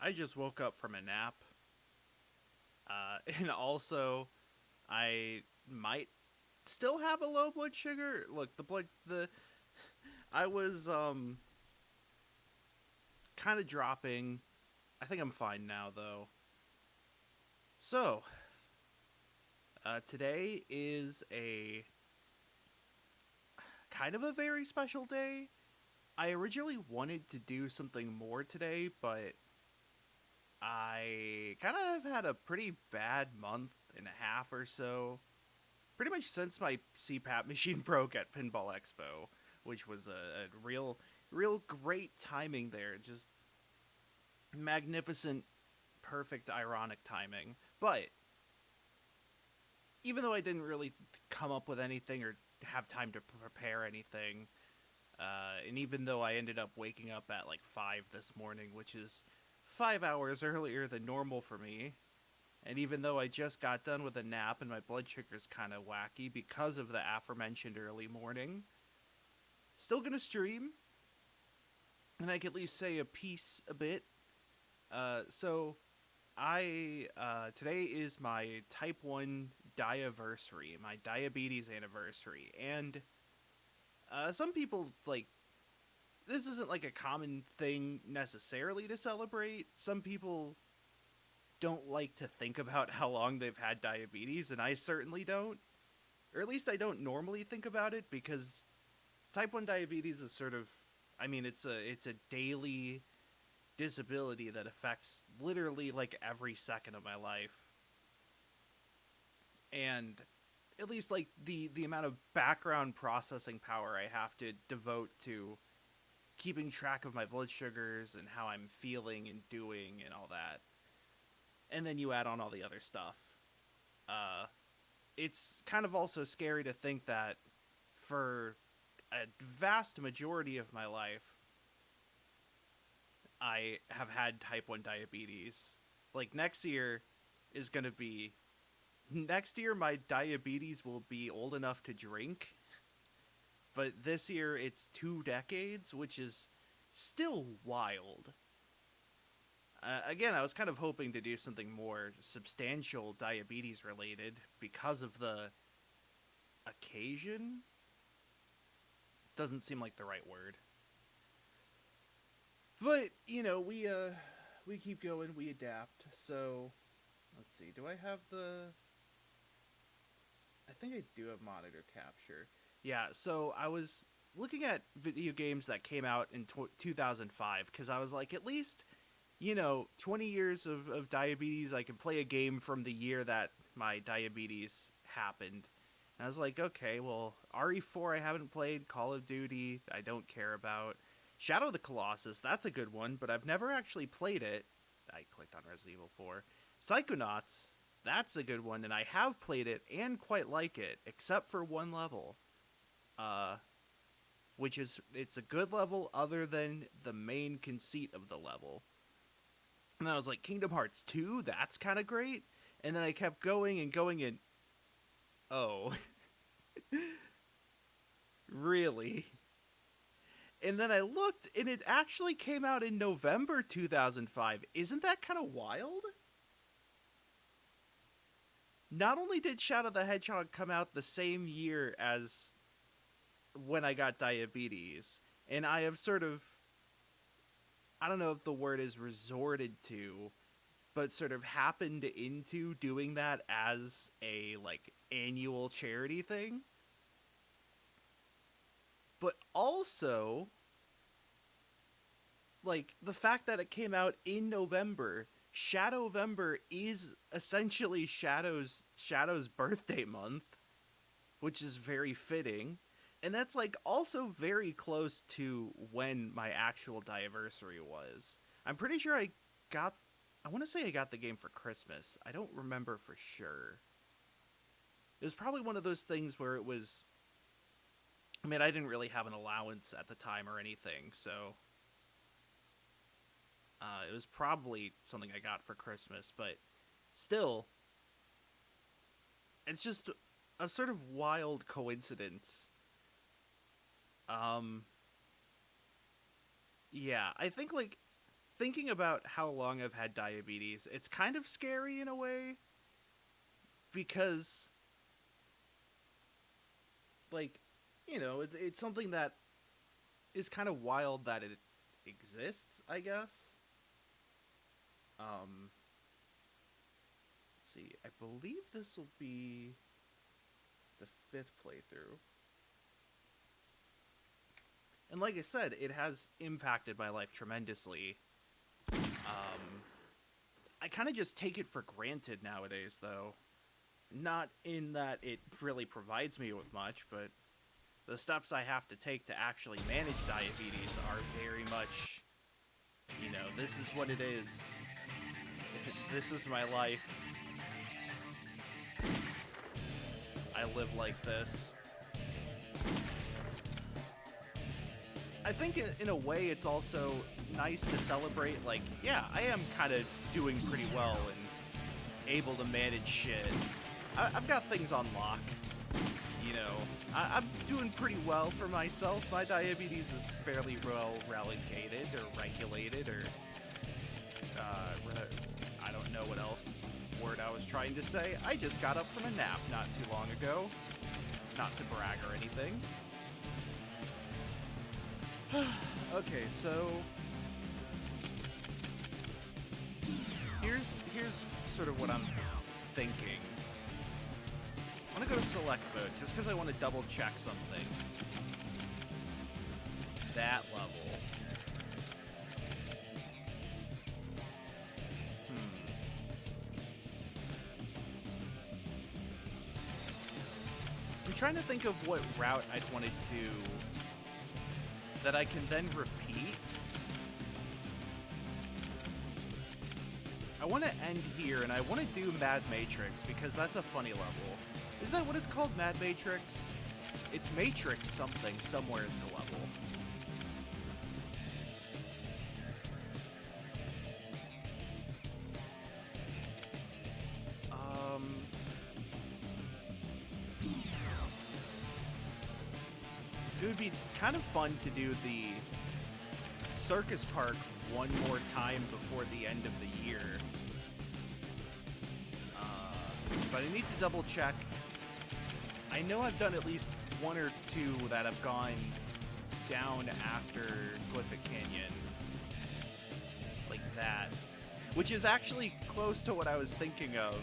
I just woke up from a nap. And also, I might still have a low blood sugar. Look, I was kind of dropping. I think I'm fine now though. So, today is a kind of a very special day. I originally wanted to do something more today, but I kind of had a pretty bad month and a half or so. Pretty much since my CPAP machine broke at Pinball Expo, which was a real great timing there. Just magnificent, perfect, ironic timing. But even though I didn't really come up with anything or have time to prepare anything, and even though I ended up waking up at like 5 this morning, which is 5 hours earlier than normal for me, and even though I just got done with a nap and my blood sugar's kind of wacky because of the aforementioned early morning, still gonna stream, and I can at least say a piece a bit. So I today is my type 1 diaversary, my diabetes anniversary, and some people like this isn't like a common thing necessarily to celebrate. Some people don't like to think about how long they've had diabetes, and I certainly don't. Or at least I don't normally think about it because type 1 diabetes is sort of I mean it's a daily disability that affects literally like every second of my life. And at least like the amount of background processing power I have to devote to keeping track of my blood sugars and how I'm feeling and doing and all that. And then you add on all the other stuff. Uh it's kind of also scary to think that for a vast majority of my life I have had type 1 diabetes. Like is going to be next year my diabetes will be old enough to drink, but this year it's 2 decades, which is still wild. Again, I was kind of hoping to do something more substantial diabetes related because of the occasion. Doesn't seem like the right word. But, we keep going, we adapt. So, let's see. Do I have the I think I do have monitor capture. Yeah, so I was looking at video games that came out in 2005 because I was like, at least, 20 years of diabetes, I can play a game from the year that my diabetes happened. And I was like, okay, well, RE4 I haven't played, Call of Duty I don't care about. Shadow of the Colossus, that's a good one, but I've never actually played it. I clicked on Resident Evil 4. Psychonauts, that's a good one, and I have played it and quite like it, except for one level. Uh, which is, it's a good level other than the main conceit of the level. And I was like, Kingdom Hearts 2, that's kind of great. And then I kept going and going and, oh, really? And then I looked and it actually came out in November 2005. Isn't that kind of wild? Not only did Shadow the Hedgehog come out the same year as when I got diabetes, and I have sort of, I don't know if the word is resorted to, but sort of happened into doing that as a like annual charity thing. But also, like the fact that it came out in November, Shadowvember is essentially Shadow's birthday month, which is very fitting. And that's like also very close to when my actual diversary was. I'm pretty sure I want to say I got the game for Christmas. I don't remember for sure. It was probably one of those things where it was I mean, I didn't really have an allowance at the time or anything, so it was probably something I got for Christmas, but still, it's just a sort of wild coincidence. Um, yeah, I think like thinking about how long I've had diabetes, it's kind of scary in a way because, like, it's something that is kind of wild that it exists, I guess. Let's see. I believe this will be the 5th playthrough. And like I said, it has impacted my life tremendously. I kind of just take it for granted nowadays, though. Not in that it really provides me with much, but the steps I have to take to actually manage diabetes are very much, this is what it is. This is my life. I live like this. I think in a way it's also nice to celebrate, like, yeah, I am kind of doing pretty well and able to manage shit. I've got things on lock. I'm doing pretty well for myself. My diabetes is fairly well regulated, or I don't know what else word I was trying to say. I just got up from a nap not too long ago. Not to brag or anything. Okay, so here's sort of what I'm thinking. I want to go to select mode just because I want to double check something. That level. I'm trying to think of what route I'd want to do that I can then repeat. I want to end here, and I want to do Mad Matrix, because that's a funny level. Is that what it's called, Mad Matrix? It's Matrix something, somewhere in the level. It would be kind of fun to do the Circus Park one more time before the end of the year. But I need to double check. I know I've done at least one or two that have gone down after Glyphic Canyon. Like that. Which is actually close to what I was thinking of.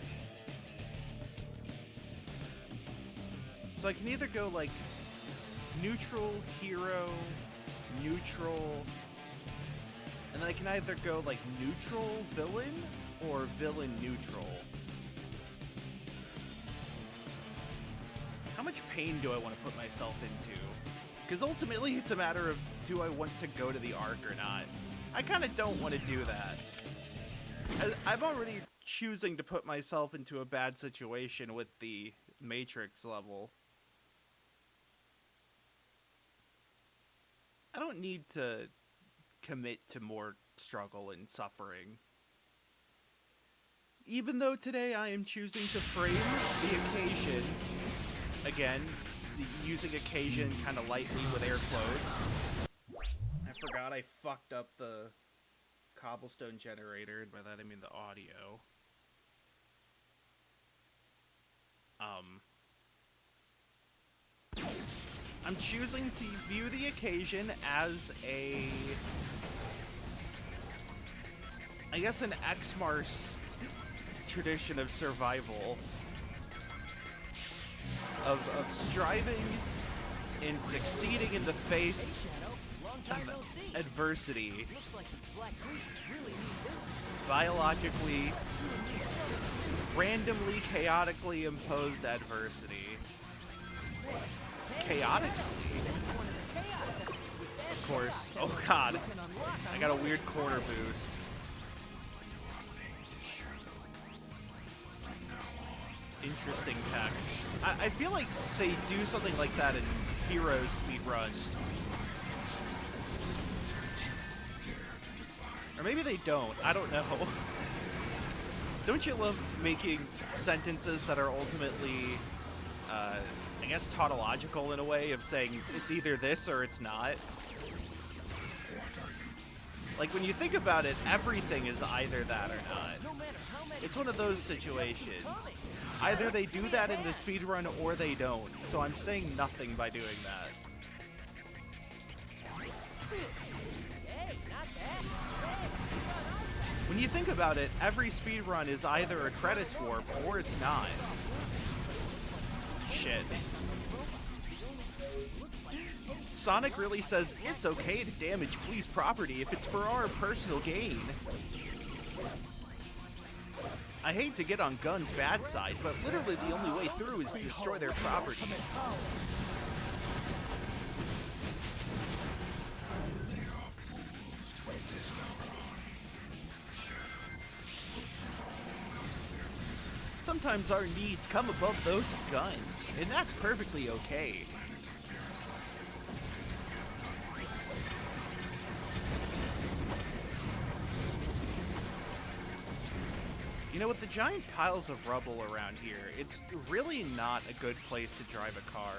So I can either go like neutral, hero, neutral, and then I can either go like neutral, villain, or villain, neutral. How much pain do I want to put myself into? Because ultimately it's a matter of, do I want to go to the arc or not? I kind of don't want to do that. I'm already choosing to put myself into a bad situation with the Matrix level. I don't need to commit to more struggle and suffering. Even though today I am choosing to frame the occasion, again, using occasion kind of lightly with air quotes. I forgot I fucked up the cobblestone generator, and by that I mean the audio. I'm choosing to view the occasion as I guess an X-Mars tradition of survival. Of striving and succeeding in the face of adversity. Biologically, randomly, chaotically imposed adversity. Chaotically? Of course. Oh god. I got a weird corner boost. Interesting tech. I feel like they do something like that in Heroes speedruns. Or maybe they don't. I don't know. Don't you love making sentences that are ultimately, I guess, tautological in a way of saying it's either this or it's not? Like, when you think about it, everything is either that or not. It's one of those situations. Either they do that in the speedrun or they don't, so I'm saying nothing by doing that. When you think about it, every speedrun is either a credits warp or it's not. Shit. Sonic really says it's okay to damage police property if it's for our personal gain. I hate to get on Gun's bad side, but literally the only way through is to destroy their property. Sometimes our needs come above those of Gun, and that's perfectly okay. You know, with the giant piles of rubble around here, it's really not a good place to drive a car.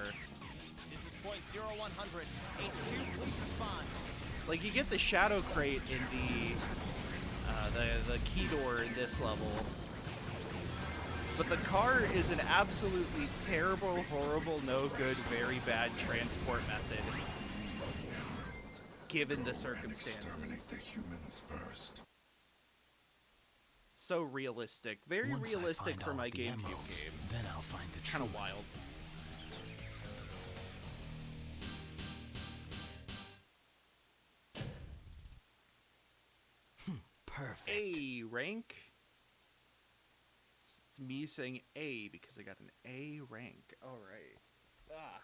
This is point 0100. HQ, please respond. Like, you get the shadow crate in the key door in this level, but the car is an absolutely terrible, horrible, no good, very bad transport method, given the circumstances. The humans first. So realistic, very realistic for my GameCube game. Then I'll find the Kind of wild. Perfect. A rank. It's me saying A because I got an A rank. All right. Ah.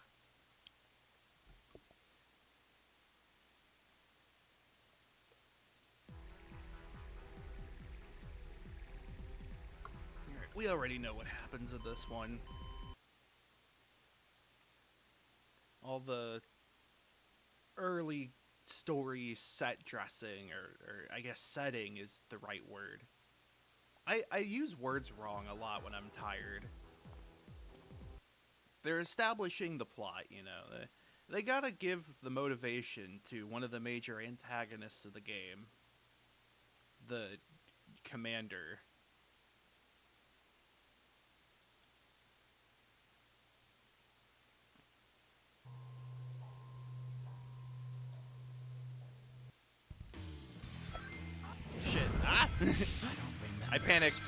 We already know what happens in this one. All the early story set dressing, or I guess setting is the right word. I use words wrong a lot when I'm tired. They're establishing the plot, you know. They gotta give the motivation to one of the major antagonists of the game. The commander. Shit. Ah! I panicked.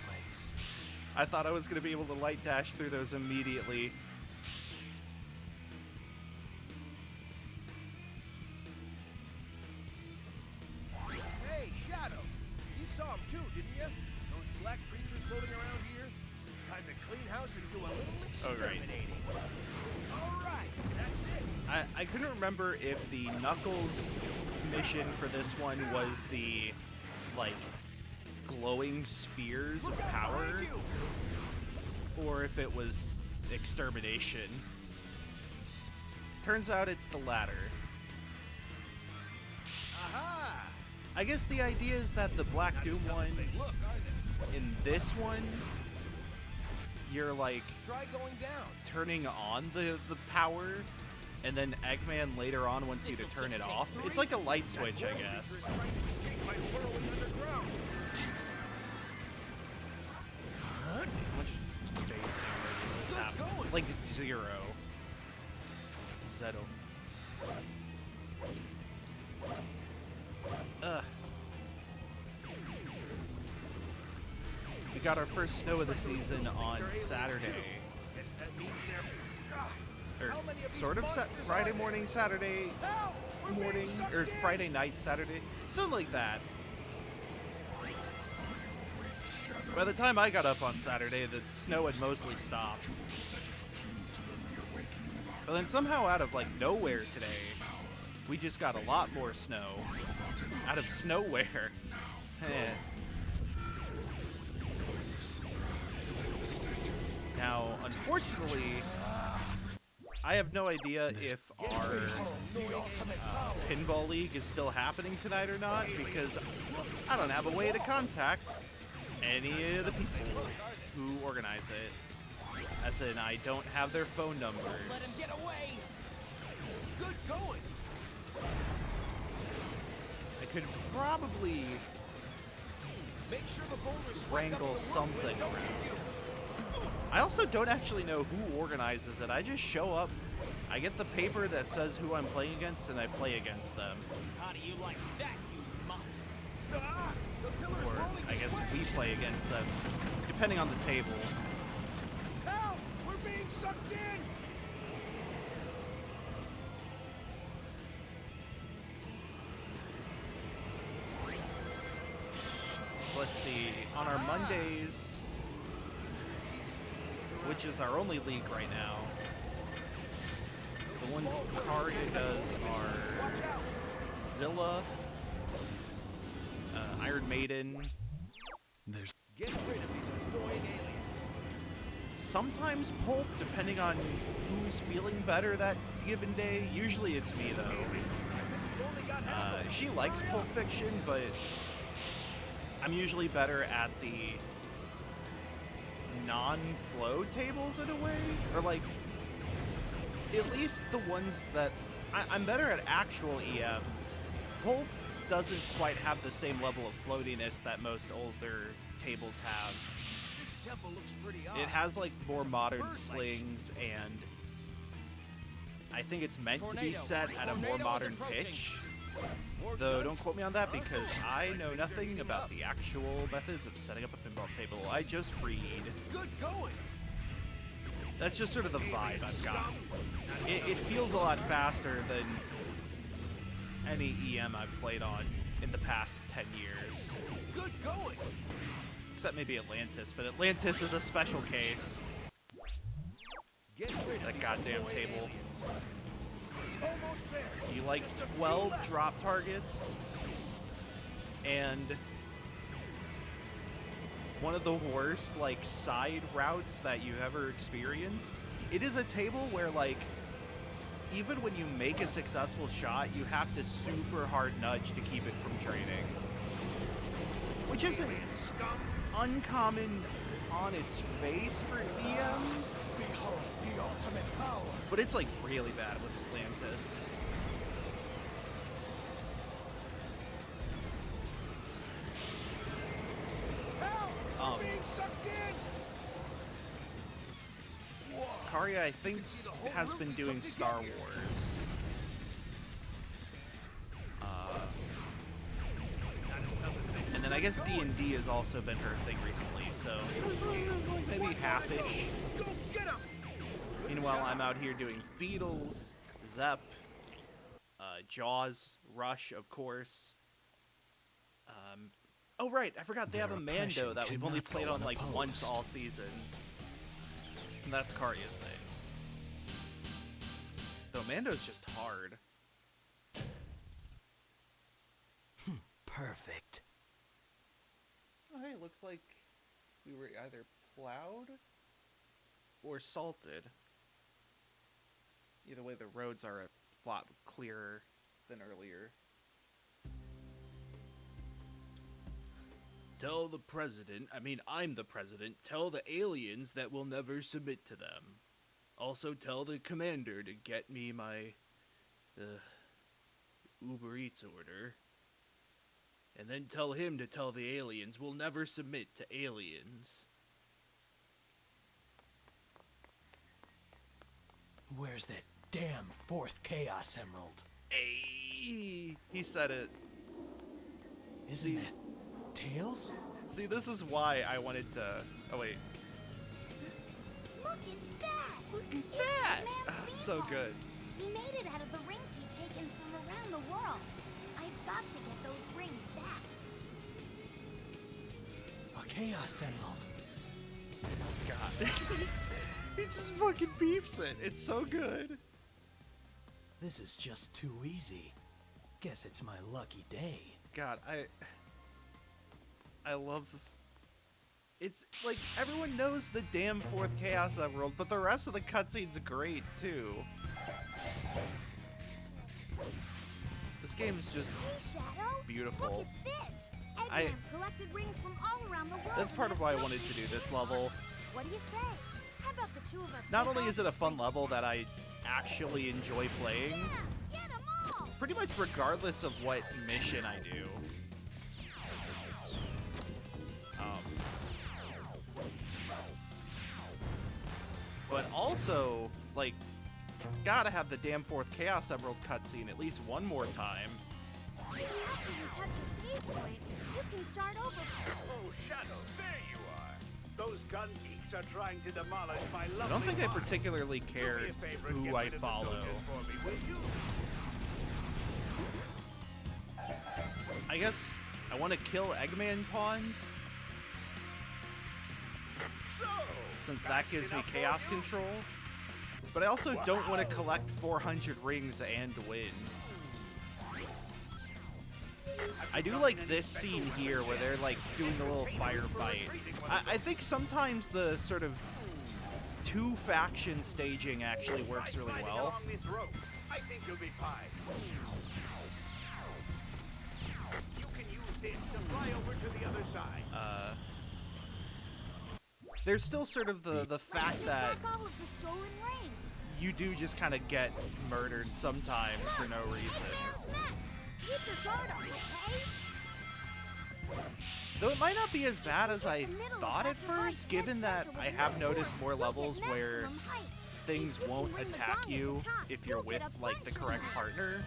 I thought I was going to be able to light dash through those immediately. Hey, Shadow! You saw him too, didn't you? Those black creatures floating around here? Time to clean house and do a little exterminating. Alright, that's it! I couldn't remember if the Knuckles mission for this one was the, like, glowing spheres of power, or if it was extermination. Turns out it's the latter. Aha! I guess the idea is that the Black Doom one, in this one, you're like Try going down. turning on the power, and then Eggman later on wants you to turn it off. It's like a light switch, I guess. Trying to escape by burrowing underground. How much space damage does this have? Like 0. Zero. Ugh. We got our first snow of the season on Saturday. Guess that means they're... Or sort of Friday morning, Saturday morning, or Friday night, Saturday. Something like that. By the time I got up on Saturday, the snow had mostly stopped. But then somehow out of, like, nowhere today, we just got a lot more snow. Out of nowhere. Now, unfortunately, I have no idea if our pinball league is still happening tonight or not, because I don't have a way to contact any of the people who organize it. As in, I don't have their phone numbers. Let him get away. Good going. I could probably Make sure the boulders wrangle something around. I also don't actually know who organizes it. I just show up, I get the paper that says who I'm playing against, and I play against them. How do you like that, you monster? Ah, the pillar is Or rolling I guess this way. we play against them, depending on the table. Help! We're being sucked in! So let's see, on our Mondays, which is our only league right now, the ones Karya does are Watch out! Zilla, Iron Maiden, Get rid of these annoying aliens. sometimes Pulp, depending on who's feeling better that given day. Usually it's me, though. We've only got half of it. She likes Pulp Fiction, but I'm usually better at the non-flow tables in a way. Or, like, at least the ones that... I'm better at actual EMs. Pulp doesn't quite have the same level of floatiness that most older tables have. This temple looks pretty odd. It has, like, more modern slings, and I think it's meant to be set at a more modern pitch. Though, don't quote me on that, because I know nothing about the actual methods of setting up a pinball table. I just read. Good going. That's just sort of the vibe I've got. It feels a lot faster than any EM I've played on in the past 10 years. Good going. Except maybe Atlantis, but Atlantis is a special case. Get rid of That these goddamn annoying table. aliens. Almost there. You like Just a few 12 left. drop targets, and one of the worst, like, side routes that you've ever experienced. It is a table where, like, even when you make a successful shot, you have to super hard nudge to keep it from draining. Which isn't uncommon on its face for EMs, Behold the ultimate power. but it's, like, really bad with Atlantis. Help! We're being sucked in. Whoa. Karya, I think, see the whole has room been we doing took to Star get here. Wars. And then I guess D&D has also been her thing recently, so maybe half-ish. Go get 'em. Meanwhile, I'm out here doing Beatles, Zep, Jaws, Rush, of course. Oh right, I forgot they have a Mando that we've only played on like once all season. And that's Karya's thing. Though Mando's just hard. Perfect. Oh hey, looks like we were either plowed or salted. Either way, the roads are a lot clearer than earlier. Tell the president, I'm the president, tell the aliens that we'll never submit to them. Also tell the commander to get me my, Uber Eats order. And then tell him to tell the aliens we'll never submit to aliens. Where's that damn fourth Chaos Emerald? Hey, he said it. Isn't that Tails? See, this is why I wanted to... Oh, wait. Look at that! Look at It's that! Eggman's Ah, it's so speedball. good. He made it out of the rings he's taken from around the world. I've got to get those rings back. A Chaos Emerald. God. He just fucking beefs it. It's so good. This is just too easy. Guess it's my lucky day. God, I love... It's like, everyone knows the damn fourth Chaos Emerald, but the rest of the cutscene's great, too. This game is just... Hey, Shadow! Beautiful. Look at this! I- Eggman's collected rings from all around the world. That's part and of why I has wanted to do collected this them. level. What do you say? How about the two of us? Not take only off is it a the fun rings level that I together? actually enjoy playing, Yeah, get 'em all! pretty much regardless of what mission I do. But also, like, gotta have the damn fourth Chaos Emerald cutscene at least one more time. After you touch a save point, you can start over. Oh, Shadow, there you are. Those gun geeks are trying to demolish my lovely I don't think I mine. particularly Do care me a favor and who get I rid of the follow. soldiers for me, will you? I guess I want to kill Eggman pawns, So, since that gives me enough for chaos you? control. But I also don't want to collect 400 rings and win. I do like this scene here where they're like doing a little firefight. I think sometimes the sort of two faction staging actually works really Right, well. along this rope. I think you'll be fine. You can use this to fly over to the other side. There's still sort of the fact Take that back all of the stolen rings. you do just kind of get murdered sometimes for no reason. Eggman's next. Keep your guard up, okay? Though it might not be as bad as I thought at first, given that I have noticed more levels where things won't attack you if you're with, like, the correct partner.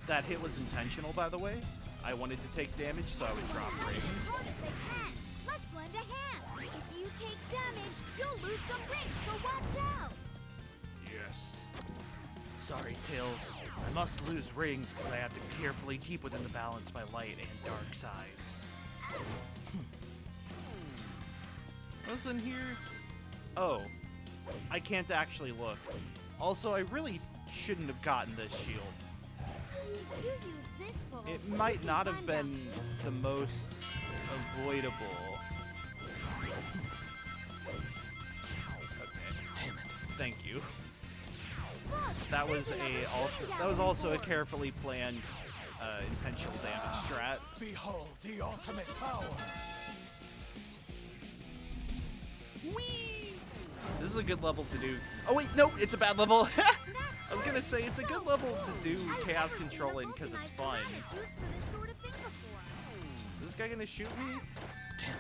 That hit was intentional, by the way. I wanted to take damage, so I would drop rings. Let's lend a hand. If you take damage, you'll lose some rings, so watch out. Yes. Sorry, Tails. I must lose rings because I have to carefully keep within the balance my light and dark sides. What's in here? Oh. I can't actually look. Also, I really shouldn't have gotten this shield. If you use this bulb, It might you not can have find been out the most avoidable. Damn it. Thank you. Look, That was there's another that was shooting also a gallery board. carefully planned intentional damage strat. Behold the ultimate power. This is a good level to do. Oh wait, no, it's a bad level. I was gonna say it's a good level to do chaos control in because it's fun. Is this guy gonna shoot me? Damn it.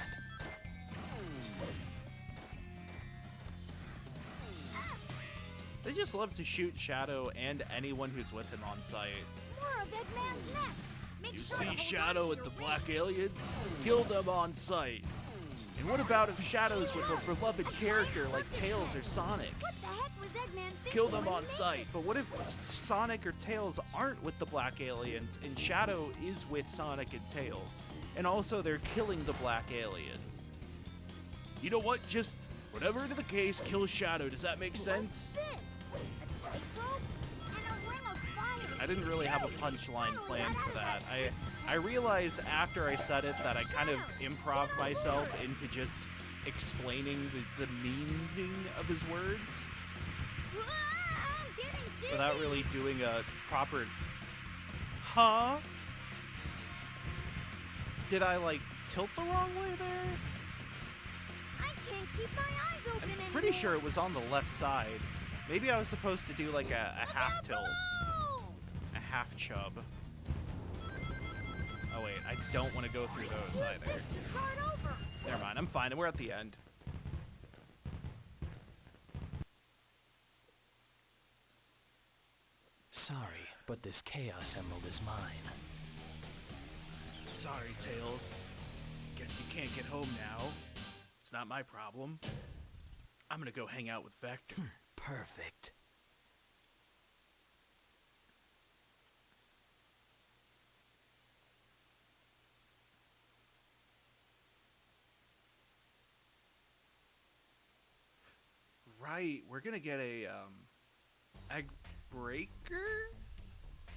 They just love to shoot Shadow and anyone who's with him on site. More of Eggman's next. Make You sure to see hold Shadow on with to the your black rings. aliens? Kill them on sight. And what about if Shadow's with a beloved character like Tails or Sonic? What the heck was Eggman thinking Kill them when on he made sight. this? But what if Sonic or Tails aren't with the black aliens and Shadow is with Sonic and Tails? And also they're killing the black aliens. You know what? Just whatever the case, kill Shadow. Does that make sense? What's this? A tightrope? And a ring of fire. I didn't really have a punchline planned for that. I realized after I said it that I kind of improv myself into just explaining the meaning of his words I'm getting dizzy. without really doing a proper... Huh? Did I, like, tilt the wrong way there? I can't keep my eyes open I'm anymore. pretty sure it was on the left side. Maybe I was supposed to do, like, a half tilt. Oh! A half chub. Oh, wait. I don't want to go through those Use either. this to start over. Never mind, I'm fine. We're at the end. Sorry, but this Chaos Emerald is mine. Sorry, Tails. Guess you can't get home now. It's not my problem. I'm gonna go hang out with Vector. Perfect. Right, we're gonna get a, Egg Breaker?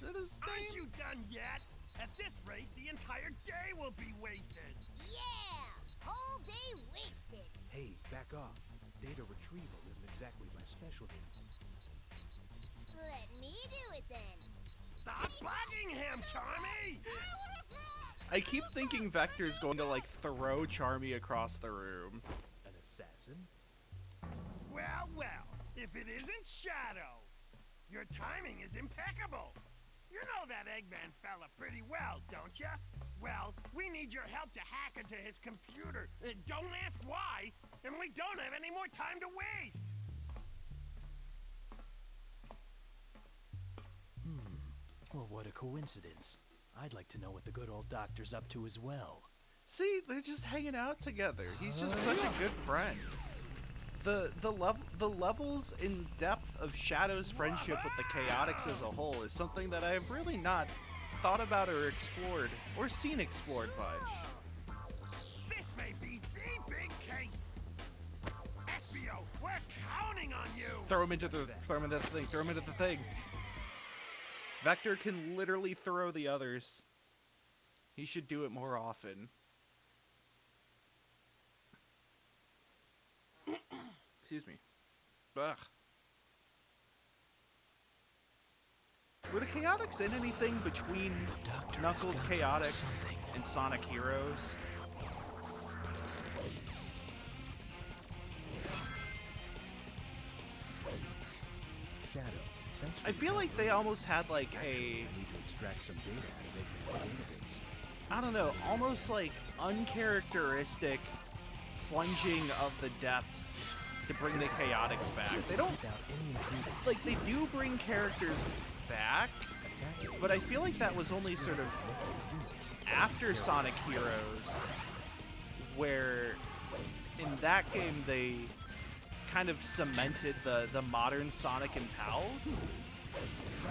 Is that his Aren't name? you done yet? At this rate, the entire day will be wasted. Yeah! Whole day wasted. Hey, back off. Data retrieval isn't exactly my specialty. Let me do it then. Stop bugging him, Charmy! I keep thinking Vector's going to, like, throw Charmy across the room. An assassin? Well, well, if if it isn't Shadow? Your timing is impeccable. You know that Eggman fella pretty well, don't ya? Well, we need your help to hack into his computer. Don't ask why, and we don't have any more time to waste. Well, what a coincidence. I'd like to know what the good old doctor's up to as well. See, they're just hanging out together. He's just such a good friend. The levels in depth of Shadow's friendship with the Chaotix as a whole is something that I have really not thought about or explored or seen explored much. This may be the big case. Espio, we're counting on you. Throw him into the thing. Throw him into the thing. Vector can literally throw the others. He should do it more often. Excuse me. Ugh. Were the Chaotix in anything between Knuckles Chaotix and Sonic Heroes? Shadow, thanks for I feel like they almost had like a, I need to extract some data out of Eggman's database. I don't know, almost like uncharacteristic plunging of the depths to bring the Chaotix back. They don't, Without any intruders. like, they do bring characters back, Attack. but I feel like that was only sort of after Sonic Heroes, where in that game they kind of cemented the modern Sonic and Pals.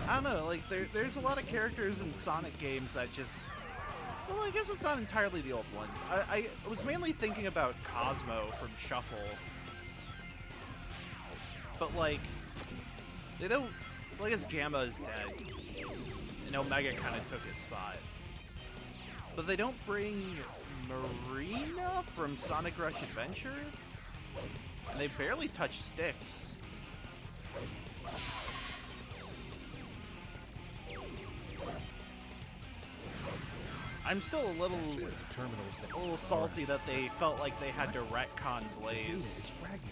I don't know, like there's a lot of characters in Sonic games that just, well, I guess it's not entirely the old ones. I was mainly thinking about Cosmo from Shuffle. But, like, they don't, well, I guess Gamma is dead, and Omega kind of took his spot. But they don't bring Marina from Sonic Rush Adventure, and they barely touch Styx. I'm still a little Terminals that salty that they felt like they had to retcon Blaze. data is fragmented.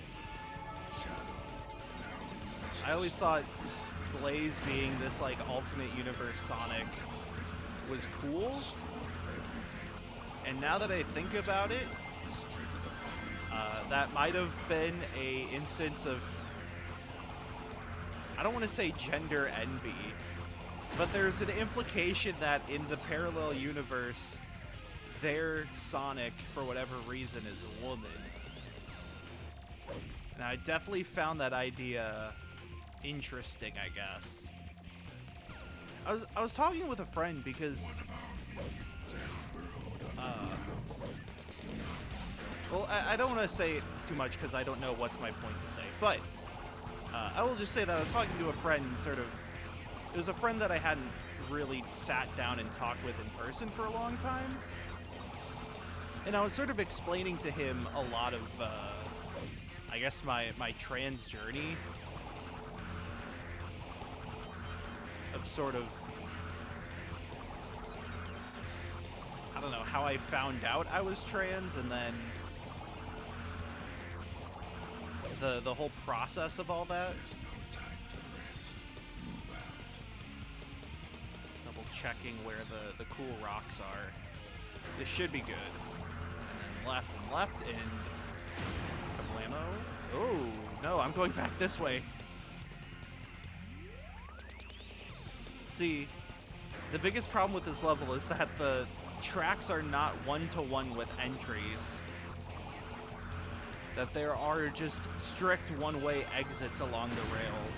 I always thought Blaze being this, like, alternate universe Sonic was cool. And now that I think about it, that might have been a instance of, I don't want to say gender envy, but there's an implication that in the parallel universe, their Sonic, for whatever reason, is a woman. And I definitely found that idea interesting, I guess. I was talking with a friend because well, I don't want to say too much because I don't know what's my point to say, but I will just say that I was talking to a friend, sort of, it was a friend that I hadn't really sat down and talked with in person for a long time, and I was sort of explaining to him a lot of I guess my trans journey of sort of, I don't know, how I found out I was trans, and then the whole process of all that. Double checking where the cool rocks are. This should be good. And then left, and kablamo. Oh, no, I'm going back this way. See, the biggest problem with this level is that the tracks are not one-to-one with entries. That there are just strict one-way exits along the rails.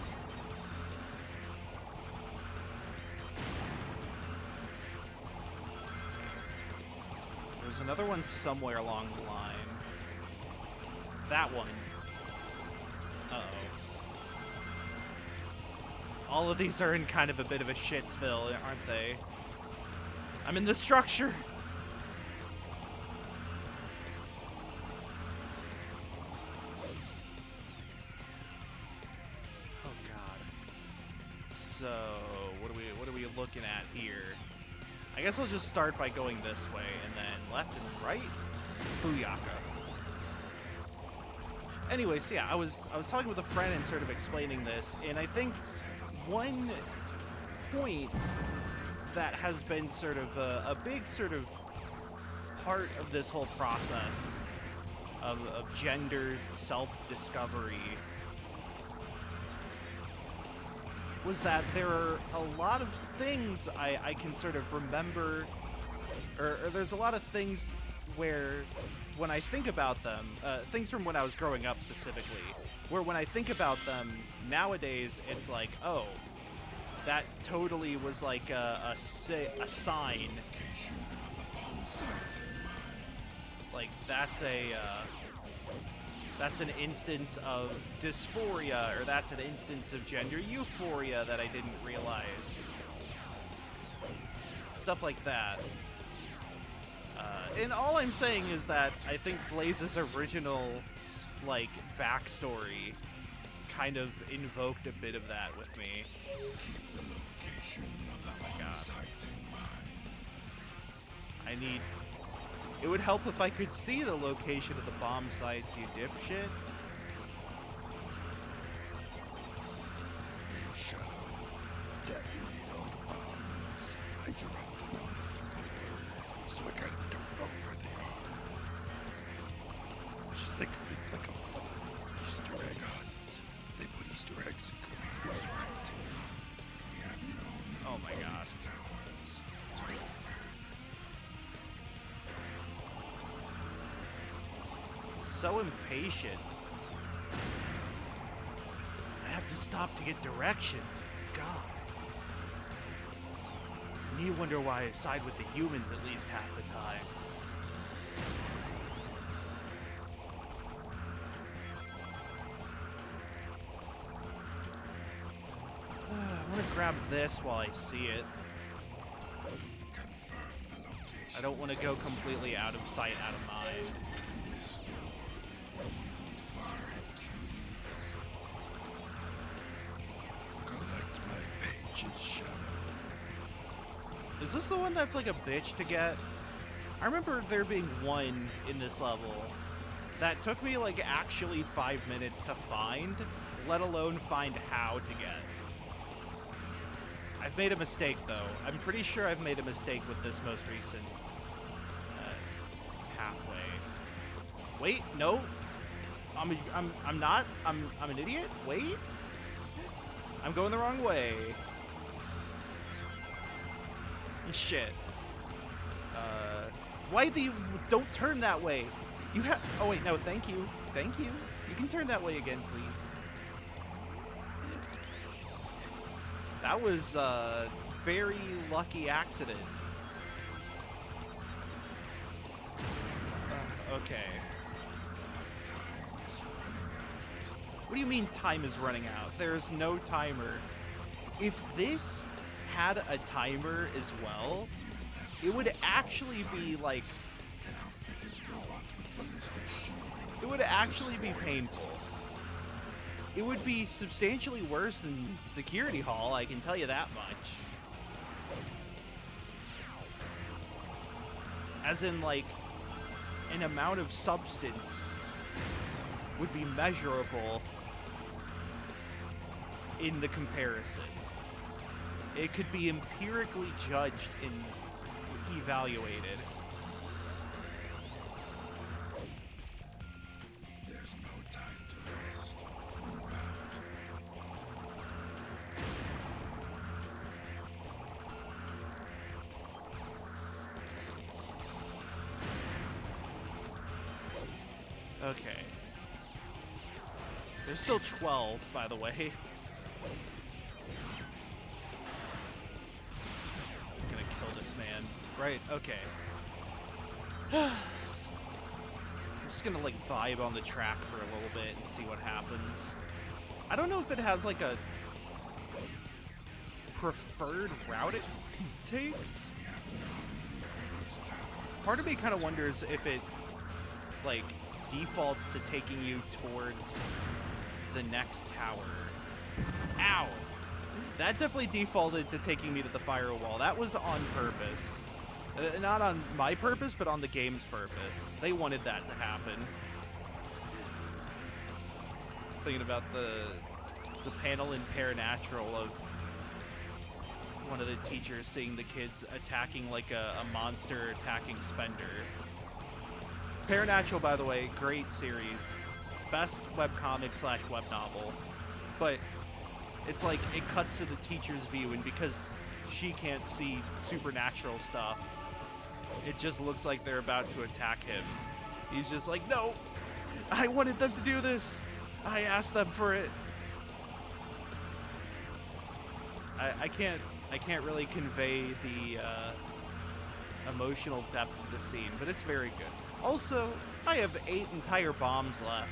There's another one somewhere along the line. That one. Uh-oh. All of these are in kind of a bit of a shitsville, aren't they? I'm in the structure! Oh god. So, what are we looking at here? I guess I'll just start by going this way, and then left and right. Booyaka. anyways, yeah, I was talking with a friend and sort of explaining this, and I think one point that has been sort of a big sort of part of this whole process of gender self-discovery was that there are a lot of things I can sort of remember, or there's a lot of things where when I think about them, things from when I was growing up specifically, where when I think about them nowadays, it's like, oh, that totally was like a sign. Like, that's an instance of dysphoria, or that's an instance of gender euphoria that I didn't realize. Stuff like that. And all I'm saying is that I think Blaze's original, like, backstory kind of invoked a bit of that with me. Oh my god. It would help if I could see the location of the bomb sites, you dipshit. Shadow, detonate all the bombs. I dropped them on the floor, so I kind of don't know where they are. Just think of it like a fun Easter egg hunt. They put Easter eggs in computers, right? Oh my god. So impatient. I have to stop to get directions. God. And you wonder why I side with the humans at least half the time. I'm gonna grab this while I see it. I don't want to go completely out of sight, out of mind. Collect my pages, Shadow. Is this the one that's like a bitch to get? I remember there being one in this level that took me like actually 5 minutes to find, let alone find how to get. I've made a mistake though. I'm pretty sure I've made a mistake with this most recent pathway. Wait, no. I'm not. I'm an idiot. Wait. I'm going the wrong way. Shit. Why do you don't turn that way? You have. Oh wait, no. Thank you. Thank you. You can turn that way again, please. That was a very lucky accident. Okay. What do you mean time is running out? There's no timer. If this had a timer as well, it would actually be like... It would actually be painful. It would be substantially worse than Security Hall, I can tell you that much. As in, like, an amount of substance would be measurable in the comparison. It could be empirically judged and evaluated. There's no time to rest. Move out. Okay. There's still 12, by the way. I'm gonna kill this man. Right, okay. I'm just gonna, like, vibe on the track for a little bit and see what happens. I don't know if it has, like, a preferred route it takes. Part of me kind of wonders if it, like, defaults to taking you towards the next tower. Ow! That definitely defaulted to taking me to the firewall. That was on purpose. Not on my purpose, but on the game's purpose. They wanted that to happen. thinking about the panel in Paranatural of one of the teachers seeing the kids attacking like a monster attacking Spender. Paranatural, by the way, great series. Best webcomic / web novel. But it's like it cuts to the teacher's view, and because she can't see supernatural stuff, it just looks like they're about to attack him. He's just like, no, I wanted them to do this. I asked them for it. I can't really convey the emotional depth of the scene, but it's very good. Also, I have 8 entire bombs left.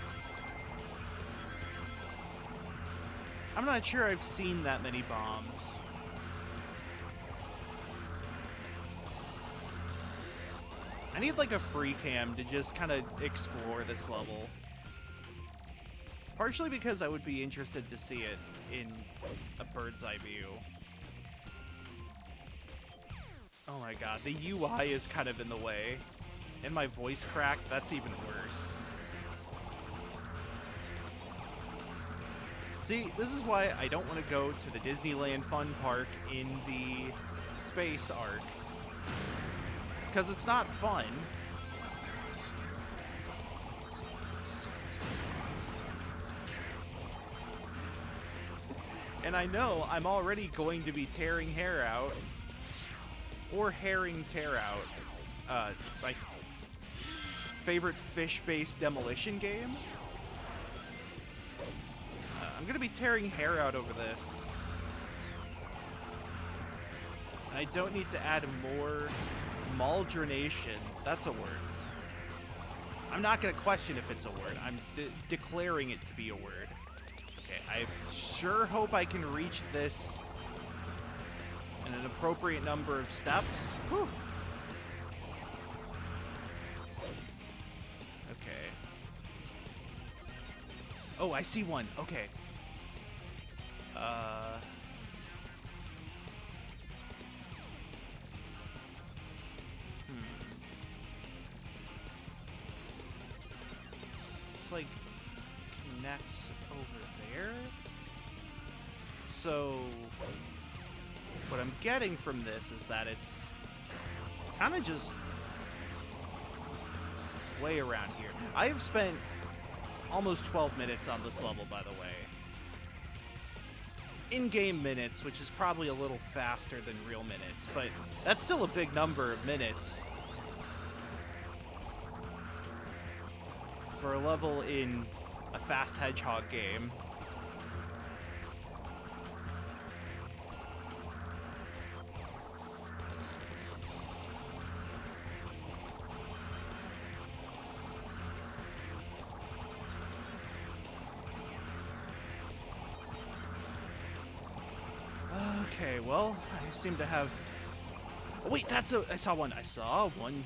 I'm not sure I've seen that many bombs. I need like a free cam to just kind of explore this level. Partially because I would be interested to see it in a bird's eye view. Oh my god, the UI is kind of in the way. And my voice crack, that's even worse. See, this is why I don't want to go to the Disneyland Fun Park in the space arc. Because it's not fun. And I know I'm already going to be tearing hair out. Or herring tear out. My favorite fish-based demolition game. I'm gonna be tearing hair out over this. And I don't need to add more maldronation. That's a word. I'm not gonna question if it's a word. I'm declaring it to be a word. Okay, I sure hope I can reach this in an appropriate number of steps. Whew. Okay. Oh, I see one. Okay. It's like connects over there. So what I'm getting from this is that it's kind of just way around here. I have spent almost 12 minutes on this level, by the way. In-game minutes, which is probably a little faster than real minutes, but that's still a big number of minutes for a level in a Fast Hedgehog game. Okay, well, I seem to have... Oh, wait, that's a... I saw one. I saw one.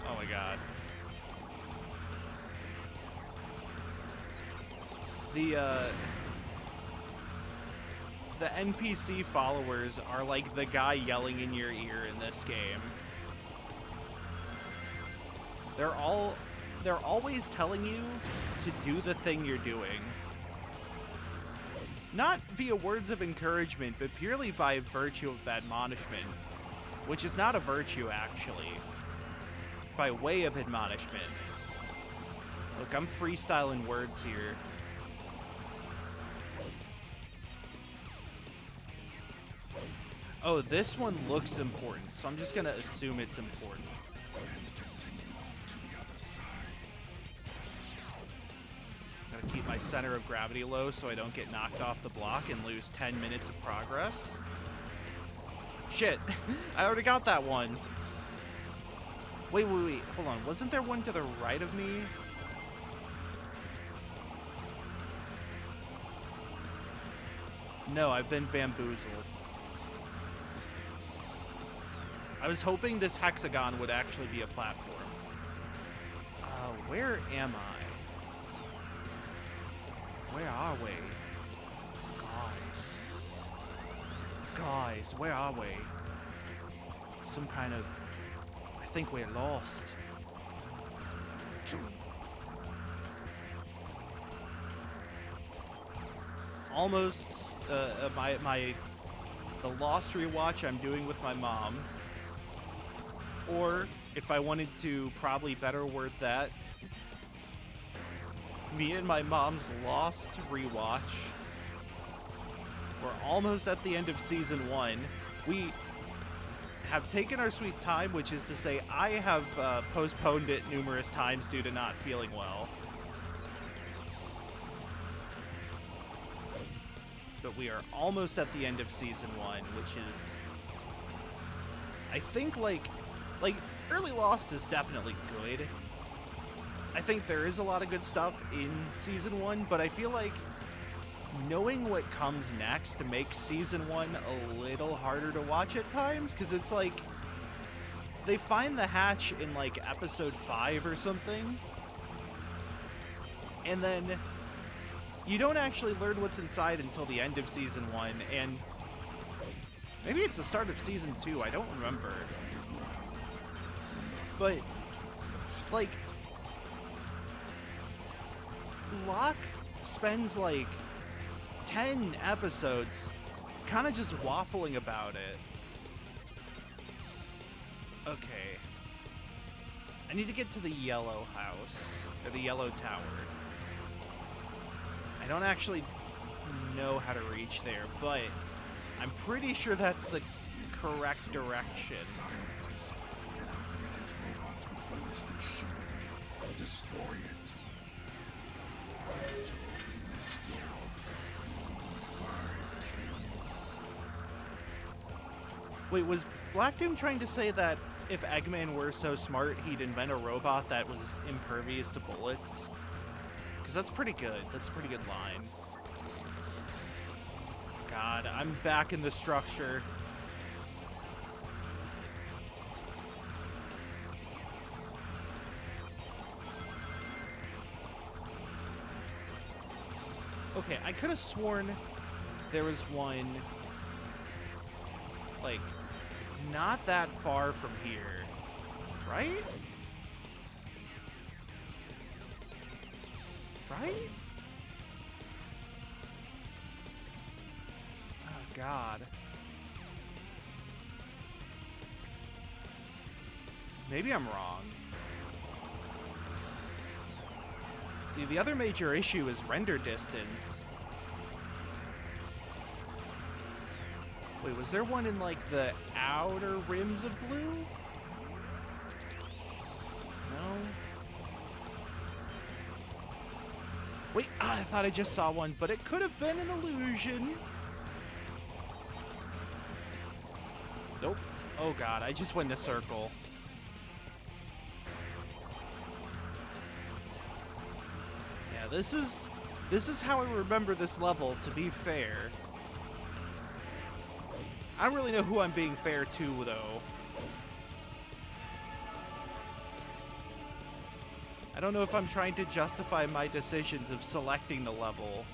Oh my god. The NPC followers are like the guy yelling in your ear in this game. They're always telling you to do the thing you're doing. Not via words of encouragement, but purely by virtue of admonishment. Which is not a virtue, actually. By way of admonishment. Look, I'm freestyling words here. Oh, this one looks important, so I'm just gonna assume it's important. Gotta keep my center of gravity low so I don't get knocked off the block and lose 10 minutes of progress. Shit, I already got that one. Wait, hold on. Wasn't there one to the right of me? No, I've been bamboozled. I was hoping this hexagon would actually be a platform. Where am I? Where are we? Guys, where are we? Some kind of... I think we're lost. Almost the Lost rewatch I'm doing with my mom, or if I wanted to probably better word that, me and my mom's Lost rewatch. We're almost at the end of season 1. We have taken our sweet time, which is to say I have postponed it numerous times due to not feeling well. But we are almost at the end of season 1, which is, I think, like early Lost is definitely good. I think there is a lot of good stuff in season 1, but I feel like knowing what comes next makes season 1 a little harder to watch at times, because it's like they find the hatch in like episode 5 or something, and then you don't actually learn what's inside until the end of season 1, and maybe it's the start of season 2, I don't remember. But, like, Locke spends, like, 10 episodes kind of just waffling about it. Okay. I need to get to the yellow house, or the yellow tower. I don't actually know how to reach there, but I'm pretty sure that's the correct direction. Scientist, and outfit his robots with ballistic shield. Destroy it. To open this door, you need 5 kills. Wait, was Black Doom trying to say that if Eggman were so smart, he'd invent a robot that was impervious to bullets? Because that's pretty good. That's a pretty good line. God, I'm back in the structure. Okay, I could have sworn there was one, like, not that far from here, right? Right? Oh, God. Maybe I'm wrong. See, the other major issue is render distance. Wait, was there one in, like, the outer rims of blue? No? Wait, I thought I just saw one, but it could have been an illusion. Nope. Oh god, I just went in a circle. Yeah, this is how I remember this level, to be fair. I don't really know who I'm being fair to, though. I don't know if I'm trying to justify my decisions of selecting the level.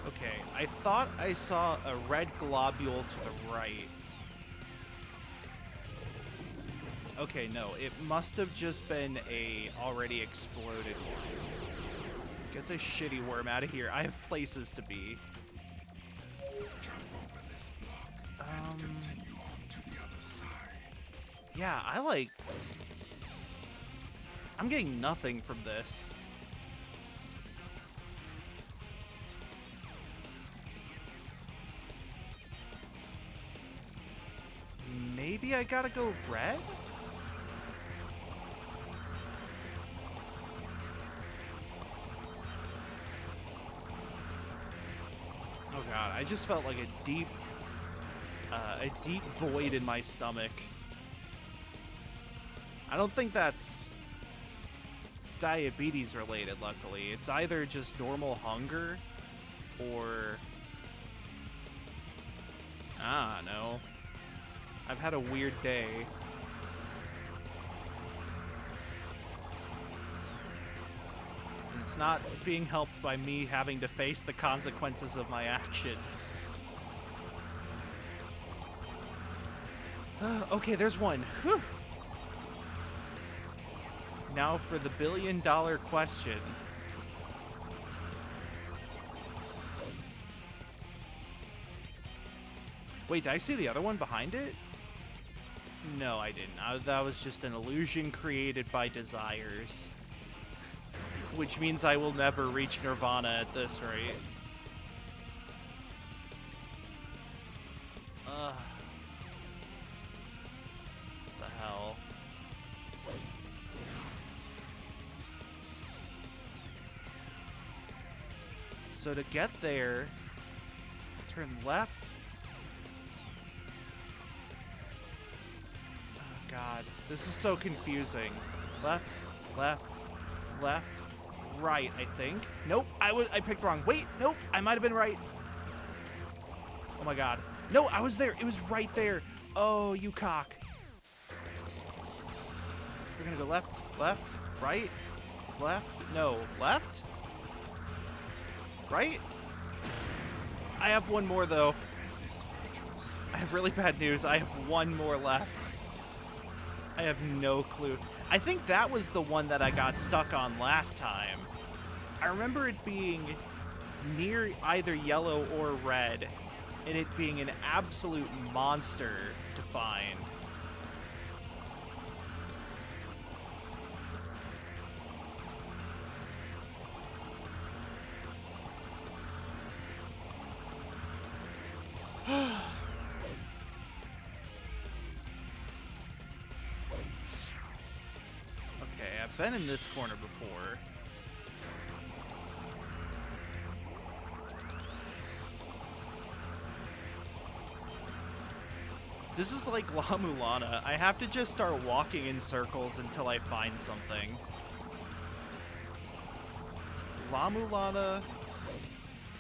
Okay, I thought I saw a red globule to the right. Okay, no, it must have just been a already exploded one. Get this shitty worm out of here. I have places to be. Jump over this block and continue on to the other side. Yeah, I'm getting nothing from this. Maybe I gotta go red? Oh god, I just felt like a deep void in my stomach. I don't think that's diabetes related, luckily. It's either just normal hunger or... I don't know. I've had a weird day. And it's not being helped by me having to face the consequences of my actions. Okay, there's one. Whew. Now for the billion-dollar question. Wait, did I see the other one behind it? No, I didn't. That was just an illusion created by desires. Which means I will never reach Nirvana at this rate. The hell? So to get there, turn left. Oh god, this is so confusing. Left, left, left, right, I think. Nope, I picked wrong. Wait, nope, I might have been right. Oh my god. No, I was there. It was right there. Oh, you cock. We're gonna go left, left, right, left. No, left? Right? I have one more, though. I have really bad news. I have one more left. I have no clue. I think that was the one that I got stuck on last time. I remember it being near either yellow or red, and it being an absolute monster to find. Okay, I've been in this corner before. This is like La Mulana. I have to just start walking in circles until I find something. La Mulana,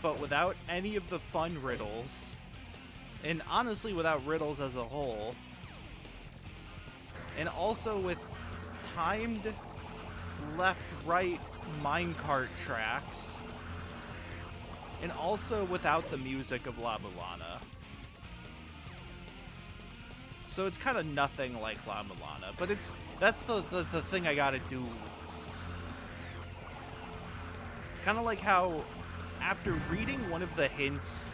but without any of the fun riddles. And honestly, without riddles as a whole. And also with timed left-right minecart tracks. And also without the music of La Mulana. So it's kind of nothing like La Mulana, but that's the thing I gotta do. Kind of like how, after reading one of the hints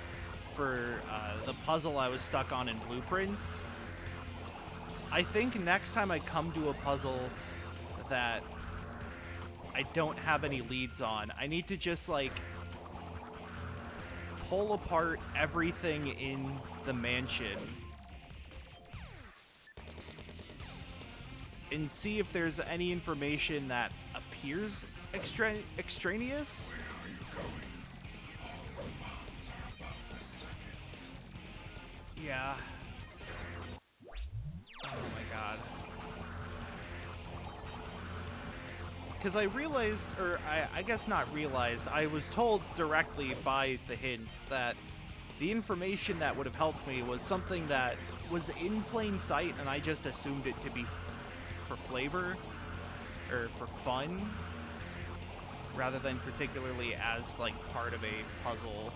for the puzzle I was stuck on in Blueprints, I think next time I come to a puzzle that I don't have any leads on, I need to just, like, pull apart everything in the mansion and see if there's any information that appears extraneous. Where are you going? All robots are about the circuits. Yeah. Oh my god. Because I realized, or I guess not realized, I was told directly by the hint that the information that would have helped me was something that was in plain sight, and I just assumed it to be for flavor, or for fun, rather than particularly as, like, part of a puzzle.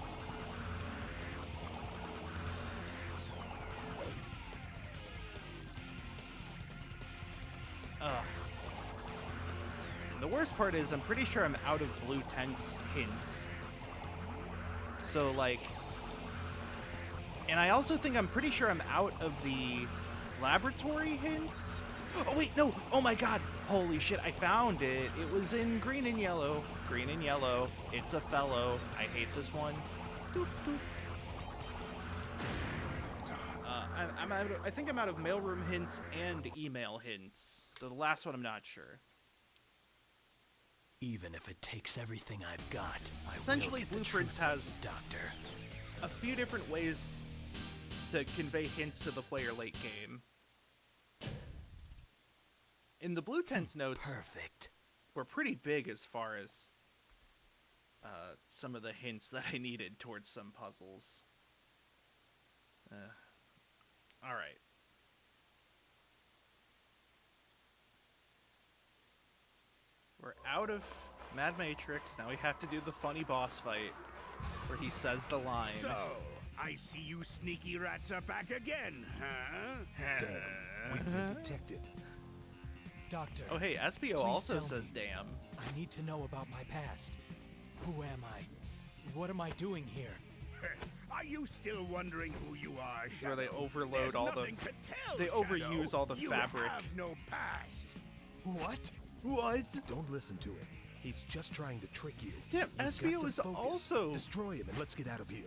Ugh. The worst part is I'm pretty sure I'm out of Blue Tent's hints. So, like... And I also think I'm pretty sure I'm out of the laboratory hints. Oh, wait, no! Oh my god! Holy shit, I found it! It was in green and yellow. Green and yellow. It's a fellow. I hate this one. Doop, doop. I think I'm out of mailroom hints and email hints. The last one I'm not sure. Even if it takes everything I've got, I Essentially, will get Blueprints the truth has from the Doctor. a few different ways to convey hints to the player late game. In the Blue Tent's notes Perfect. were pretty big as far as some of the hints that I needed towards some puzzles. Alright. We're out of Mad Matrix. Now we have to do the funny boss fight where he says the line. So, I see you sneaky rats are back again, huh? Damn, we've been detected. Doctor. Oh, hey, SBO please also tell says me. damn. I need to know about my past. Who am I? What am I doing here? Are you still wondering who you are, Where Shadow? they overload There's all the- nothing to tell, they Shadow. overuse all the you fabric. Have no past. What? What? Don't listen to him. He's just trying to trick you. Damn, You've got SBO to is focus. also... Destroy him and let's get out of here.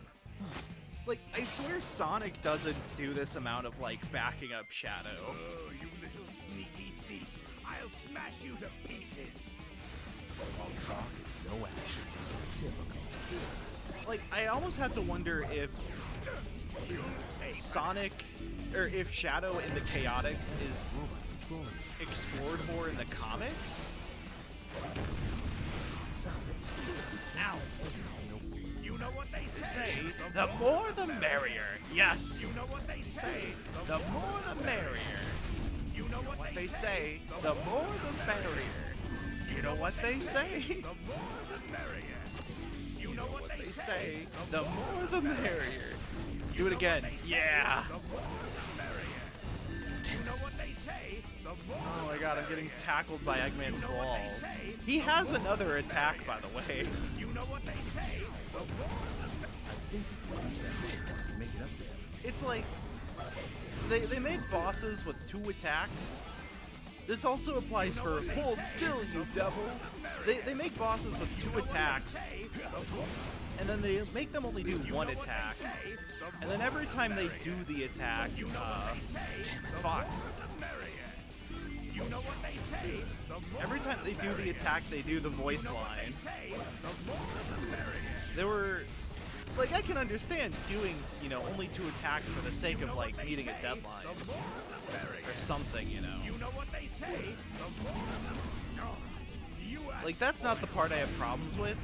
Like, I swear Sonic doesn't do this amount of, like, backing up Shadow. Oh, you little sneaky thief! I'll smash you to pieces. All talk and no action. Typical. Like, I almost have to wonder if Sonic, or if Shadow in the Chaotix is Controlling. explored more in the comics. Stop it. Ow. You know what they say. The more the merrier. Yes. You know what they say. The more the merrier. You know what They say, the more the merrier. You know what they say? The more the merrier. You know what they They say, the more the merrier. Do it again. Yeah. The more the merrier. You know what they say. The more Oh my god, I'm getting tackled by Eggman's balls. He has another attack, by the way. you know what they say. The more I think you can use that big to make it up there. It's like, they made bosses with 2 attacks. This also applies for hold still, you devil. They make bosses with 2 attacks, and then they make them only do 1 attack. And then every time they do the attack, fuck. you know what they say. The more Every time they do the attack, they do the voice line. say. The more the merrier. There were, like, I can understand doing, you know, only 2 attacks for the sake of, like, meeting a deadline. The more the merrier. Or something, you know. You know what they say. The more you ask Like, that's not the part I have problems with.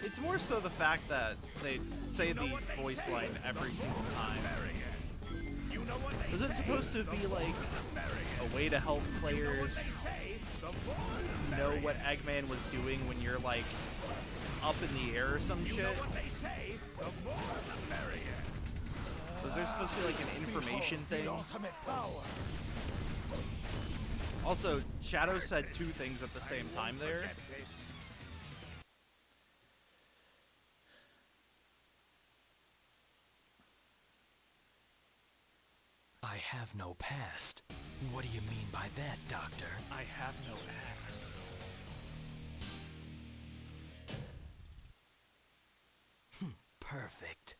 It's more so the fact that they say the voice line every single time. You know what they Is it supposed to be, like, a way to help players say. The more know what Eggman was doing when you're, like, up in the air or some shit? what they say. The more the merrier. Was there supposed to be, like, an information thing? ultimate power. Also, Shadow said 2 things at the same time there. Get this. I have no past. What do you mean by that, Doctor? I have no ass. Perfect.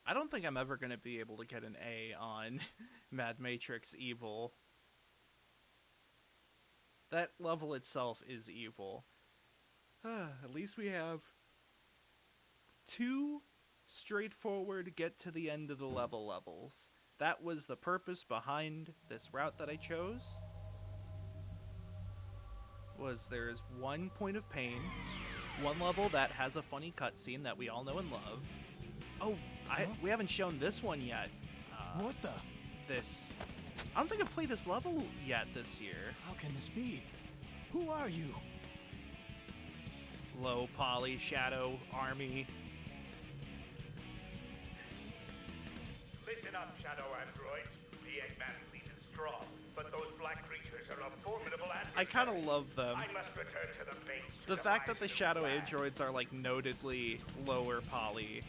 I don't think I'm ever going to be able to get an A on Mad Matrix Evil. That level itself is evil. At least we have 2 straightforward get to the end of the level levels. That was the purpose behind this route that I chose. Was there's 1 point of pain, 1 level that has a funny cutscene that we all know and love. Oh, we haven't shown this one yet. What the? I don't think I've played this level yet this year. How can this be? Who are you? Low poly shadow army. Listen up, Shadow androids. The Eggman fleet is strong, but those black creatures are a formidable adversary. I kind of love them. I must return to the base to The fact that devise the a shadow plan. androids are like notedly lower poly.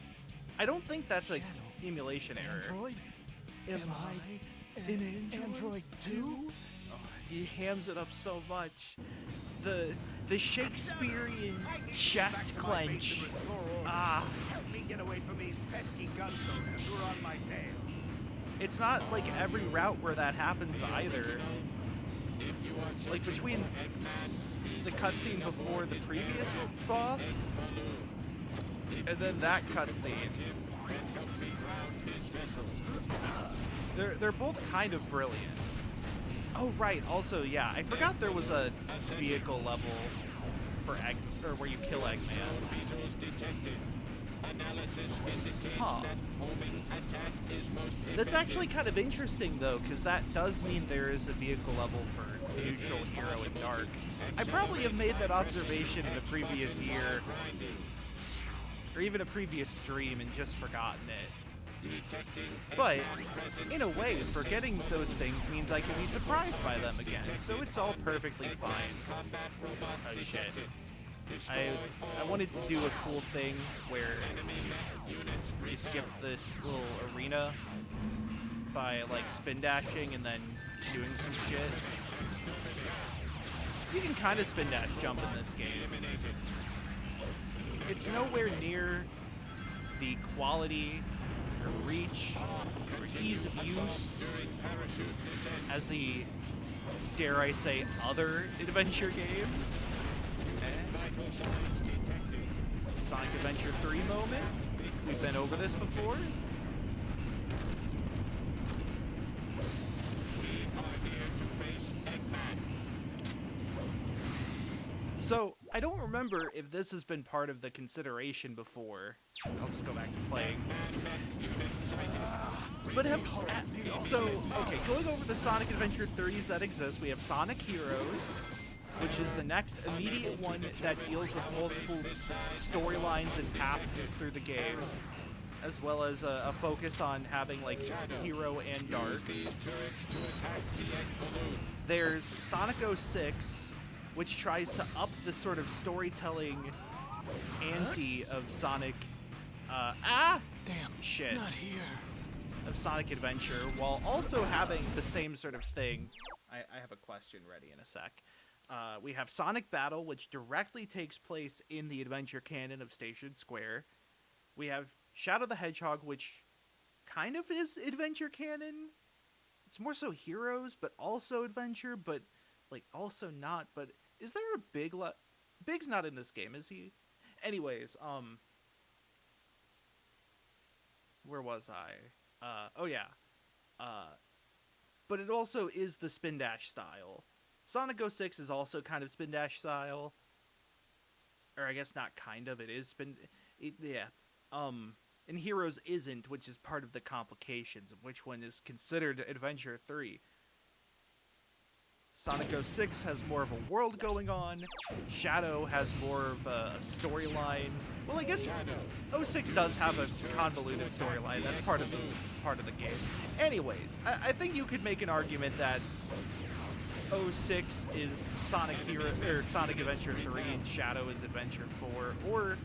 I don't think that's a Shadow emulation error. Android? Am I an android too? Oh, he hams it up so much. The Shakespearean chest clench. Ah, Help me get away from these pesky gunslingers who are on my tail. it's not like every route where that happens either. Like between the cutscene before the previous boss and then that cutscene. They're both kind of brilliant. Oh right, also yeah, I forgot there was a vehicle level for where you kill Eggman. Huh. That's actually kind of interesting, though, because that does mean there is a vehicle level for neutral, hero, and dark. I probably have made that observation in a previous year, or even a previous stream, and just forgotten it. But, in a way, forgetting those things means I can be surprised by them again, so it's all perfectly fine. Oh shit. I wanted to do a cool thing where you skip this little arena by, like, spin dashing and then doing some shit. You can kind of spin dash jump in this game. It's nowhere near the quality or reach or ease of use as the, dare I say, other adventure games. Sonic Adventure 3 moment. We've been over this before. So, I don't remember if this has been part of the consideration before. I'll just go back to playing. But okay, going over the Sonic Adventure 3s that exist, we have Sonic Heroes, which is the next immediate one that deals with multiple storylines and paths through the game, as well as a focus on having, like, hero and dark. There's Sonic 06, which tries to up the sort of storytelling ante of Sonic, Damn, shit. not here. Of Sonic Adventure, while also having the same sort of thing. I have a question ready in a sec. We have Sonic Battle, which directly takes place in the adventure canon of Station Square. We have Shadow the Hedgehog, which kind of is adventure canon. It's more so heroes, but also adventure, but, like, also not. But is there a Big... Big's not in this game, is he? Anyways, where was I? Oh yeah. But it also is the spin dash style. Sonic 06 is also kind of spin dash style. Or I guess not kind of, it is yeah. And Heroes isn't, which is part of the complications of which one is considered Adventure 3. Sonic 06 has more of a world going on. Shadow has more of a storyline. Well, I guess 06 does have a convoluted storyline. That's part of the game. Anyways, I think you could make an argument that 06 is Sonic Adventure 3 and Shadow is Adventure 4, or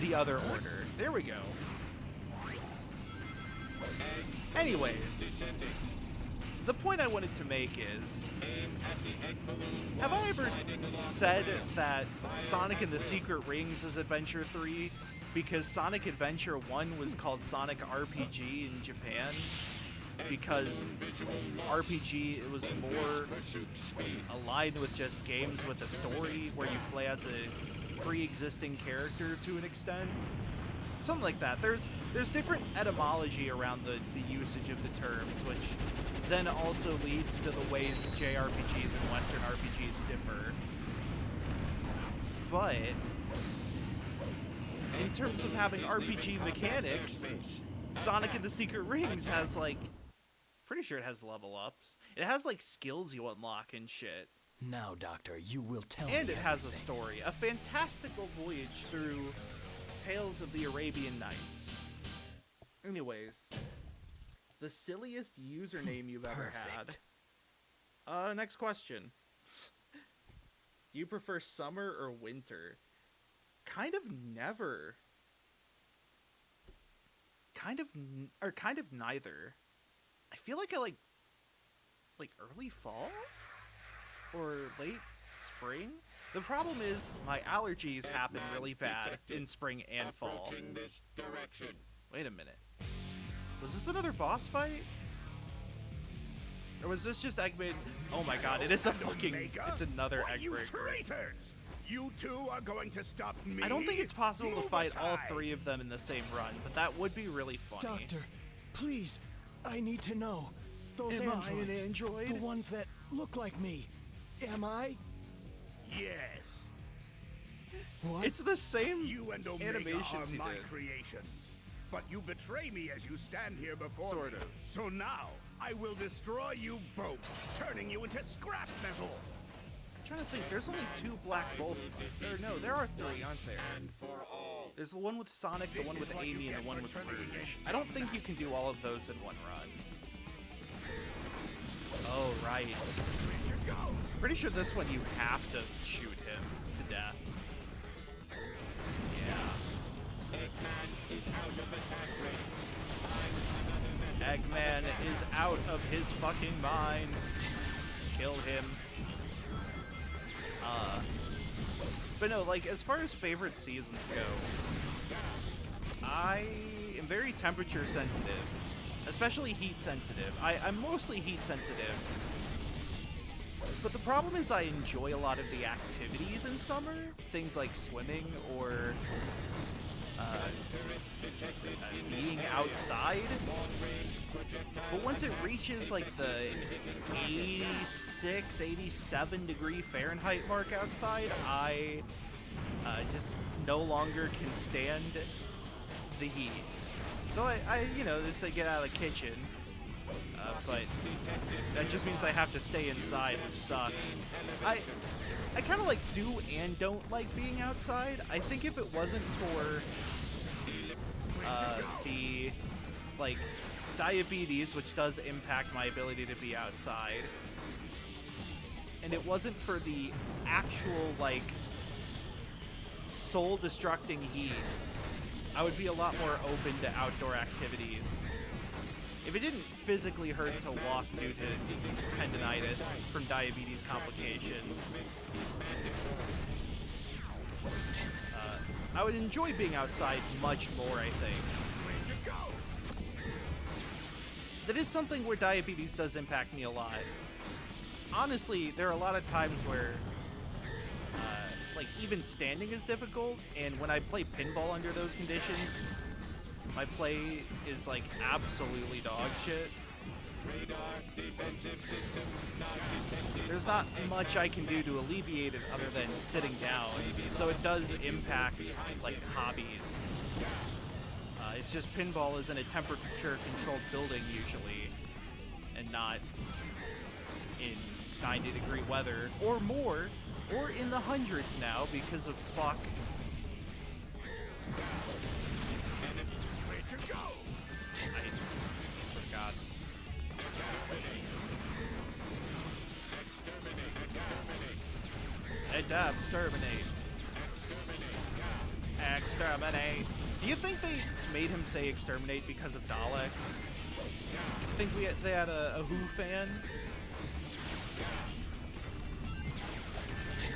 the other order. There we go. Anyways, the point I wanted to make is, have I ever said that Sonic and the Secret Rings is Adventure 3 because Sonic Adventure 1 was called Sonic RPG in Japan? Because RPG, it was more aligned with just games with a story where you play as a pre-existing character to an extent. Something like that. There's different etymology around the usage of the terms, which then also leads to the ways JRPGs and Western RPGs differ. But in terms of having RPG mechanics, Sonic and the Secret Rings has, like, pretty sure it has level ups. It has, like, skills you unlock and shit. Now, Doctor, you will tell me And it has a everything. story. A fantastical voyage through Tales of the Arabian Nights. Anyways, the silliest username you've ever Perfect. had. Next question. Do you prefer summer or winter? Kind of never. Kind of neither. I feel like I like early fall or late spring. The problem is my allergies happen really bad in spring and fall. Wait a minute. Was this another boss fight? Or was this just Eggman? Oh my god, it is a fucking... It's another egg You breaker. traitors! You two are going to stop me? I don't think it's possible to Move fight all aside. three of them in the same run, but that would be really funny. Doctor, please, I need to know. Those Am I androids, an android? the ones that look like me, am I? Yes. What? It's the same You and Omega animations are he my did. creations. But you betray me as you stand here before Sort me. of. So now, I will destroy you both, turning you into scrap metal. I'm trying to think. There's only 2 Black Bolt. Or no, there are 3, aren't there? There's the one with Sonic, the one with Amy, and the one with Rouge. I don't think you can do all of those in one run. Oh, right. Pretty sure this one you have to shoot him to death. Yeah. Eggman is out of his fucking mind. Kill him. But no, like, as far as favorite seasons go, I am very temperature sensitive, especially heat sensitive. I'm mostly heat sensitive. But the problem is I enjoy a lot of the activities in summer, things like swimming or being outside. But once it reaches like the 86, 87 degree Fahrenheit mark outside, I just no longer can stand the heat. So I just I get out of the kitchen. But that just means I have to stay inside, which sucks. I kind of like do and don't like being outside. I think if it wasn't for the like diabetes, which does impact my ability to be outside, and it wasn't for the actual like soul-destructing heat, I would be a lot more open to outdoor activities. If it didn't physically hurt to walk due to tendinitis from diabetes complications, I would enjoy being outside much more, I think. That is something where diabetes does impact me a lot. Honestly, there are a lot of times where, like, even standing is difficult, and when I play pinball under those conditions, my play is, like, absolutely dog shit. There's not much I can do to alleviate it other than sitting down, so it does impact, like, hobbies. It's just pinball is in a temperature-controlled building, usually, and not in 90-degree weather, or more, or in the hundreds now, because of fuck. I swear to God. Exterminate. Exterminate. Do you think they made him say exterminate because of Daleks? I think they had a Who fan.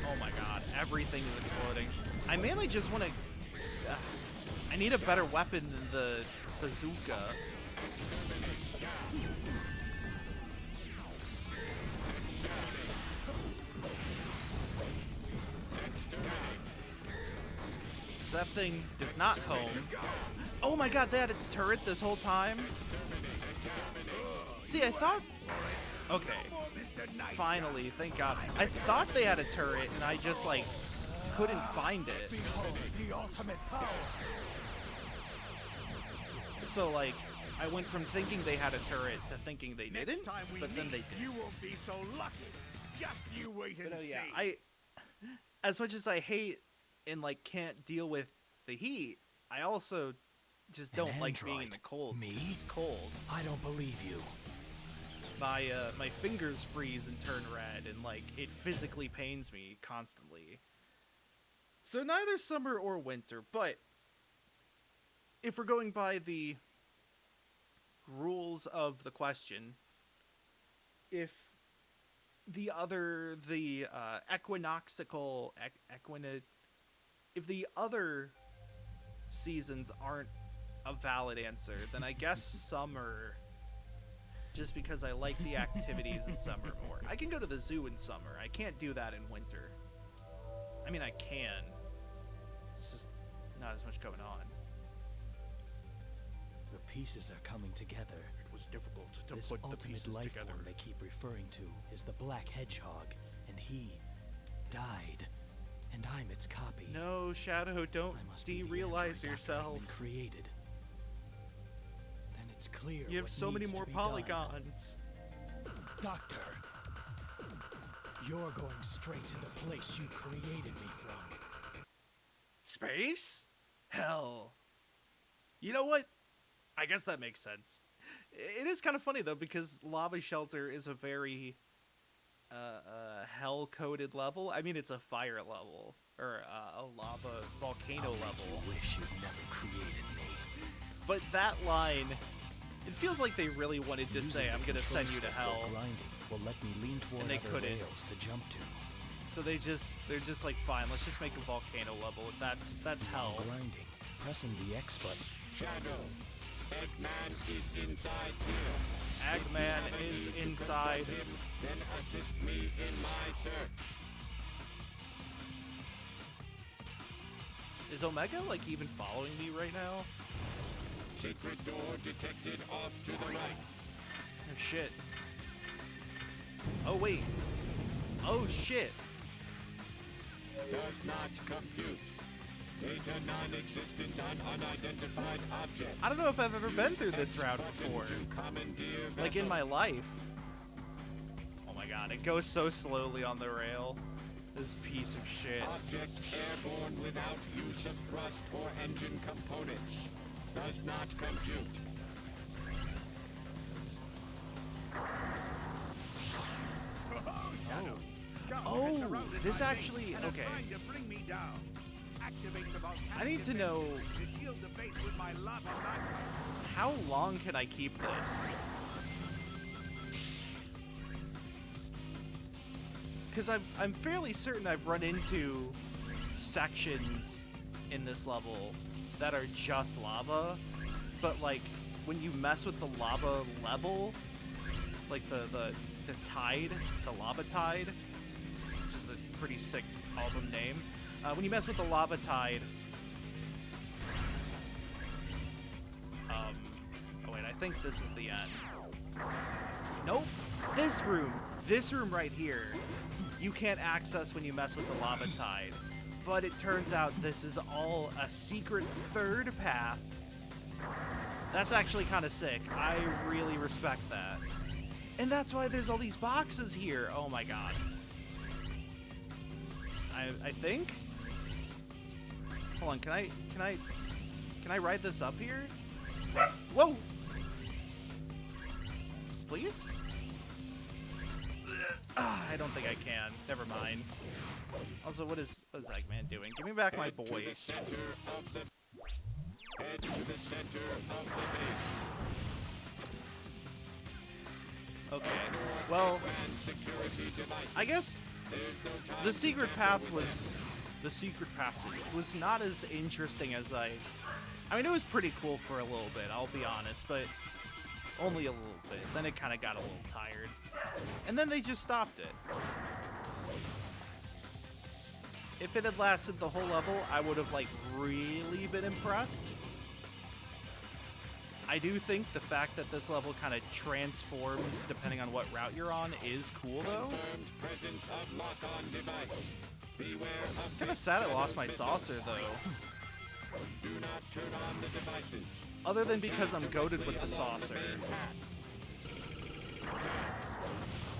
Oh my god, everything is exploding. I mainly just want to... I need a better weapon than the bazooka. That thing does not home. Oh my god, they had a turret this whole time? See, I thought... Okay. Finally, thank god. I thought they had a turret, and I just, like, couldn't find it. So, like, I went from thinking they had a turret to thinking they didn't, but then they did. You will be so lucky. Just you wait and see. Yeah, as much as I hate and, like, can't deal with the heat, I also just don't like being in the cold. Me? It's cold. I don't believe you. My fingers freeze and turn red, and, like, it physically pains me constantly. So neither summer or winter, but if we're going by the rules of the question, if the equinoxical if the other seasons aren't a valid answer, then I guess summer, just because I like the activities in summer more. I can go to the zoo in summer. I can't do that in winter. I mean, I can. It's just not as much going on. The pieces are coming together. It was difficult to This put the ultimate pieces life together. form they keep referring to is the Black Hedgehog, and he died. and I'm its copy. No, Shadow, don't I must be the derealize android yourself. Dr. Eggman created. Then it's clear You have what so many needs to more be done. polygons. Doctor, you're going straight to the place you created me from. Space? Hell. You know what? I guess that makes sense. It is kind of funny, though, because Lava Shelter is a very hell-coded level. I mean, it's a fire level, or a lava volcano level. You wish you'd never created me. But that line, it feels like they really wanted to Using say, the I'm gonna control send you to stick hell. while grinding will let me lean toward they other couldn't. rails to jump to. So they're just like, fine, let's just make a volcano level. That's hell. While grinding, pressing the X button. Shadow, Eggman is inside here. Eggman is inside. Then assist me in my search. Is Omega like even following me right now? Secret door detected off to the right. Oh shit. Oh wait. Oh shit. Does not compute. Data non-existent on unidentified object. I don't know if I've ever been through this route before. Like in my life. Oh my god, it goes so slowly on the rail. This piece of shit. Object airborne without use of thrust or engine components. Does not compute. Oh, this actually, okay. I need to know, how long can I keep this? Because I'm fairly certain I've run into sections in this level that are just lava, but like when you mess with the lava level, like the tide, the lava tide, which is a pretty sick album name. When you mess with the lava tide, oh wait, I think this is the end. Nope, this room right here, you can't access when you mess with the lava tide. But it turns out this is all a secret third path. That's actually kind of sick. I really respect that. And that's why there's all these boxes here. Oh my god. I think? Hold on, can I ride this up here? Whoa! Please? I don't think I can. Never mind. Also, what is Eggman doing? Give me back my boy. Head to the center of the base. Okay. Well, I guess the secret path was... The secret passage was not as interesting as I mean, it was pretty cool for a little bit, I'll be honest, but only a little bit. Then it kind of got a little tired. And then they just stopped it. If it had lasted the whole level, I would have, like, really been impressed. I do think the fact that this level kind of transforms depending on what route you're on is cool, though. Kind of sad I lost my saucer, though. Do not turn on the devices. Other than because I'm goated with the saucer.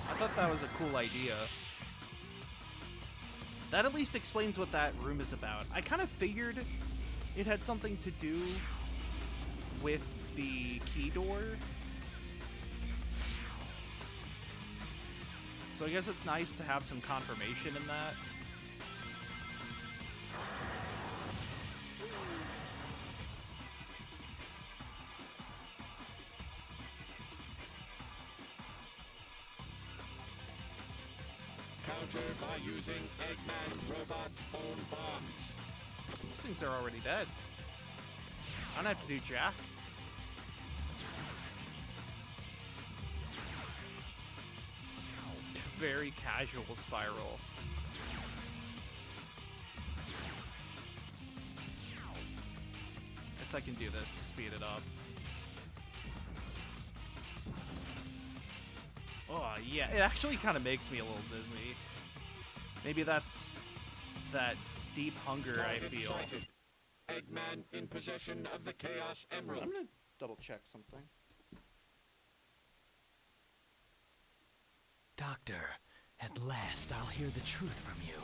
I thought that was a cool idea. That at least explains what that room is about. I kind of figured it had something to do with the key door. So I guess it's nice to have some confirmation in that. Counter by using Eggman's robot's own bombs. These things are already dead. I don't have to do jack. Very casual spiral. Guess I can do this to speed it up. Oh, yeah, it actually kind of makes me a little dizzy. Maybe that's that deep hunger I Target feel. sighted. Eggman in possession of the Chaos Emerald. I'm gonna double check something. Doctor, at last I'll hear the truth from you.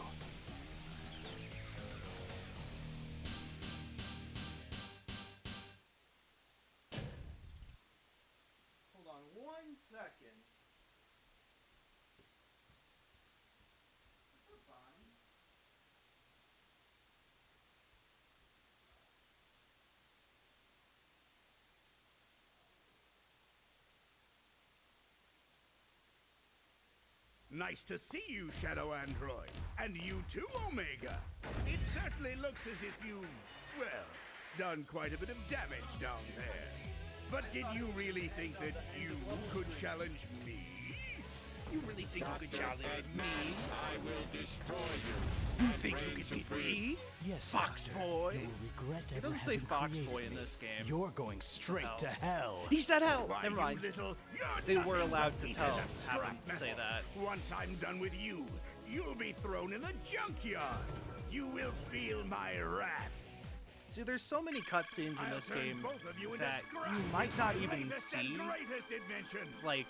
Hold on 1 second. Nice to see you, Shadow Android. And you too, Omega. It certainly looks as if you've, well, done quite a bit of damage down there. But did you really think that you could challenge me? You really think you could challenge me? I will destroy you. You think you could beat me? Yes, Fox Doctor. Boy. You will regret It ever doesn't say having Fox created Boy in me. this game. You're going straight Hell. to hell. He said hell! Why, Never you mind. you're They were nothing allowed but to pieces tell, of have scrap him say metal. that. Once I'm done with you, you'll be thrown in the junkyard. You will feel my wrath. See, there's so many cutscenes in I'll this turn game both of you into that scrap you might with not my even latest see, and greatest invention. like,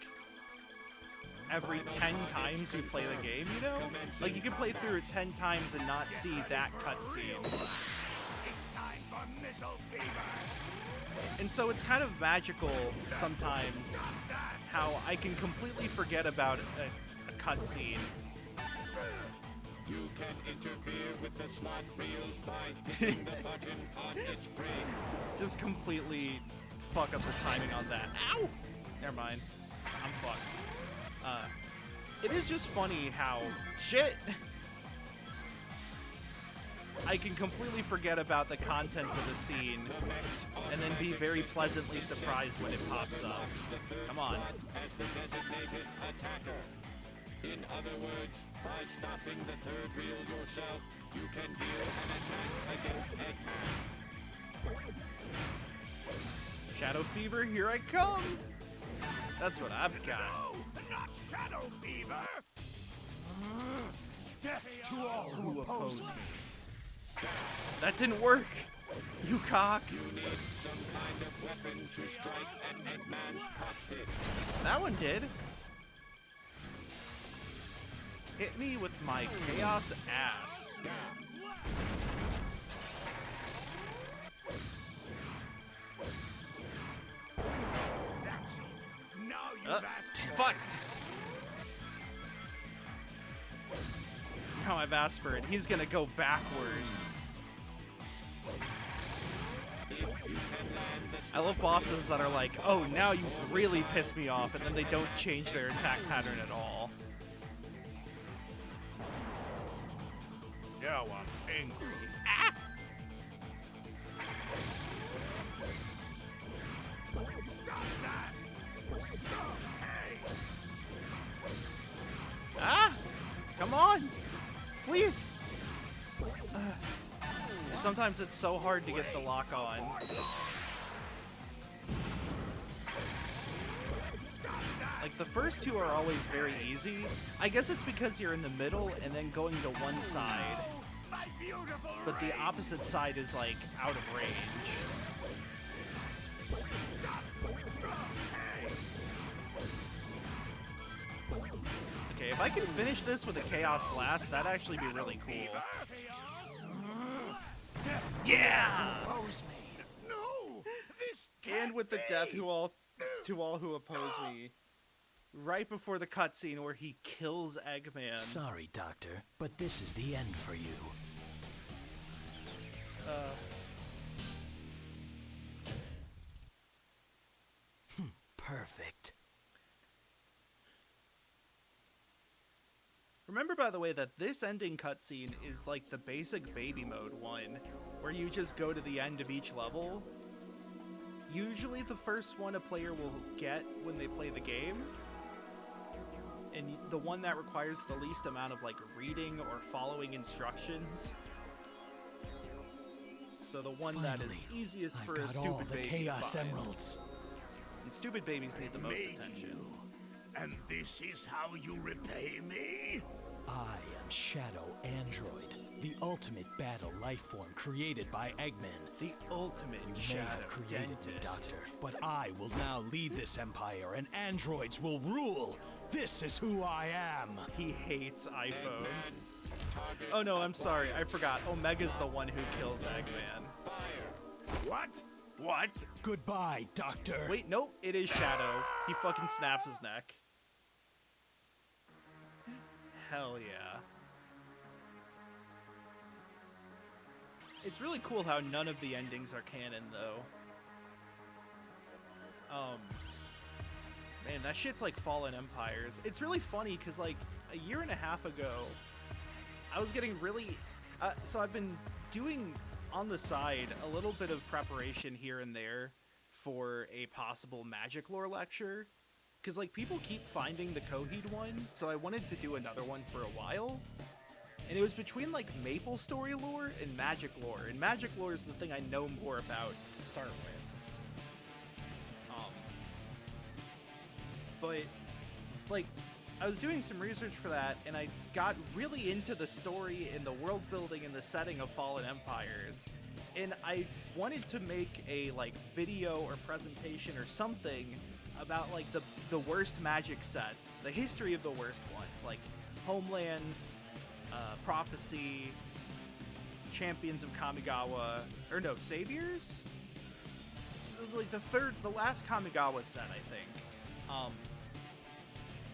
every 10 times you play the game, you know? Like, you can play through it 10 times and not see that cutscene. It's time for missile fever. And so it's kind of magical sometimes how I can completely forget about a cutscene. You can interfere with the slot reels by hitting the button on its ring. Just completely fuck up the timing on that. Ow! Never mind. I'm fucked. It is just funny how shit. I can completely forget about the contents of the scene and then be very pleasantly surprised when it pops up. Come on. As the designated attacker. In other words, by stopping the third reel yourself, you can deal an attack against Eggman. Shadow Fever, here I come! That's what I've got. No, not Shadow Fever. Death to all Who opposed me? That didn't work! You cock! You need some kind of weapon to strike at Eggman's cockpit. That one did. Hit me with my chaos ass. That's it. Now you've asked for Fuck! Now I've asked for it. He's gonna go backwards. I love bosses that are like, oh, now you really piss me off, and then they don't change their attack pattern at all. Now I'm angry. Ah! Ah! Come on! Please! Sometimes it's so hard to get the lock on. Like, the first two are always very easy. I guess it's because you're in the middle and then going to one side. But the opposite side is, like, out of range. Okay, if I can finish this with a Chaos Blast, that'd actually be really cool. Yeah! No! This And with the death to all who oppose me. Right before the cutscene where he kills Eggman. Sorry, Doctor, but this is the end for you. Perfect. Remember, by the way, that this ending cutscene is like the basic baby mode one, where you just go to the end of each level. Usually the first one a player will get when they play the game, and the one that requires the least amount of, like, reading or following instructions. So the one that is Finally, easiest I've for a got all stupid the baby Chaos to find. Emeralds. And stupid babies need the most made attention. you. And this is how you repay me? I am Shadow Android, the ultimate ultimate battle life form created by Eggman. The ultimate You may shadow have created me, dentist. Doctor, but I will now lead this empire and androids will rule. This is who I am. He hates iPhone. Eggman, target Oh no, I'm sorry. I acquired. forgot. Omega's the one who kills Eggman. Fire. What? What? Goodbye, Doctor. Wait, nope. It is Shadow. He fucking snaps his neck. Hell yeah. It's really cool how none of the endings are canon, though. Man, that shit's like Fallen Empires. It's really funny, because, like, a year and a half ago, I was getting really... so I've been doing, on the side, a little bit of preparation here and there for a possible magic lore lecture. Because, like, people keep finding the Coheed one, so I wanted to do another one for a while. And it was between, like, Maple Story lore and Magic lore. And Magic lore is the thing I know more about to start with. But, like, I was doing some research for that, and I got really into the story and the world building and the setting of Fallen Empires. And I wanted to make a, like, video or presentation or something about, like, the worst Magic sets, the history of the worst ones, like Homelands, Prophecy, Champions of Kamigawa, or no, Saviors? So, like, the last Kamigawa set, I think.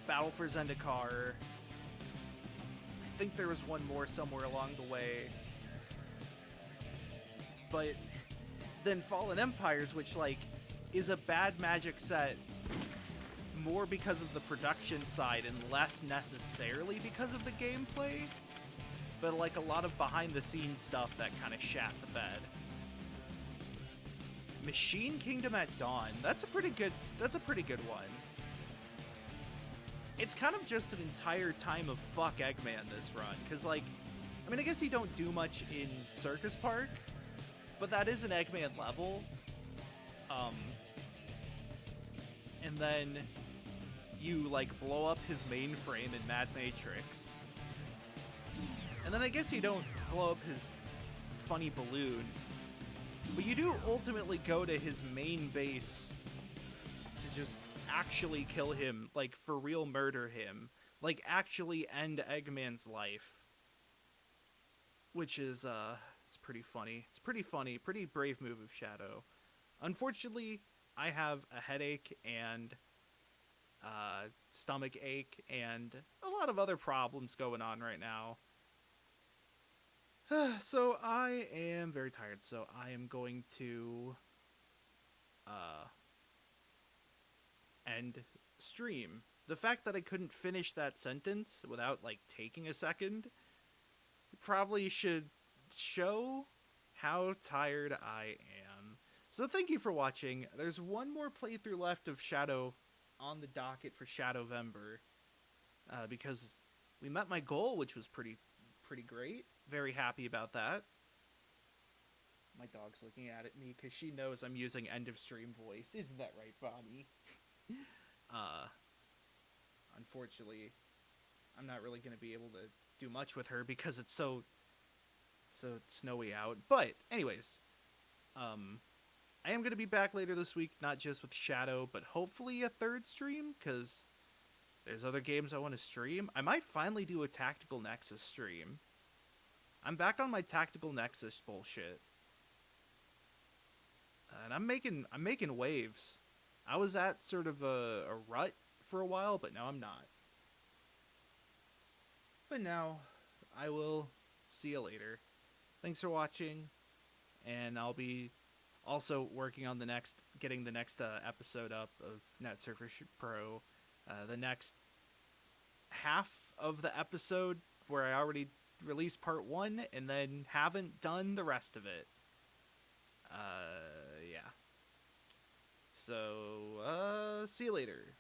Battle for Zendikar. I think there was one more somewhere along the way. But then Fallen Empires, which, like, is a bad Magic set more because of the production side and less necessarily because of the gameplay. But, like, a lot of behind-the-scenes stuff that kind of shat the bed. Machine Kingdom at Dawn. That's a pretty good one. It's kind of just an entire time of fuck Eggman this run, because, like, I mean, I guess you don't do much in Circus Park, but that is an Eggman level. And then you, like, blow up his mainframe in Mad Matrix. And then I guess you don't blow up his funny balloon, but you do ultimately go to his main base to just actually kill him, like, for real murder him, like, actually end Eggman's life. Which is, it's pretty funny. It's pretty funny, pretty brave move of Shadow. Unfortunately, I have a headache and stomach ache and a lot of other problems going on right now. So I am very tired, so I am going to end stream. The fact that I couldn't finish that sentence without, like, taking a second probably should show how tired I am. So thank you for watching. There's one more playthrough left of Shadow on the docket for Shadowvember, because we met my goal, which was pretty great. Very happy about that. My dog's looking at me because she knows I'm using end of stream voice. Isn't that right, Bonnie? Unfortunately, I'm not really going to be able to do much with her because it's so snowy out. But anyways, I am going to be back later this week, not just with Shadow, but hopefully a third stream, because there's other games I want to stream. I might finally do a Tactical Nexus stream. I'm back on my Tactical Nexus bullshit. And I'm making waves. I was at sort of a rut for a while, but now I'm not. But now, I will see you later. Thanks for watching, and I'll be also working on getting the next episode up of Net Surfer Pro. The next half of the episode where I already released part 1 and then haven't done the rest of it. Yeah. So, see you later.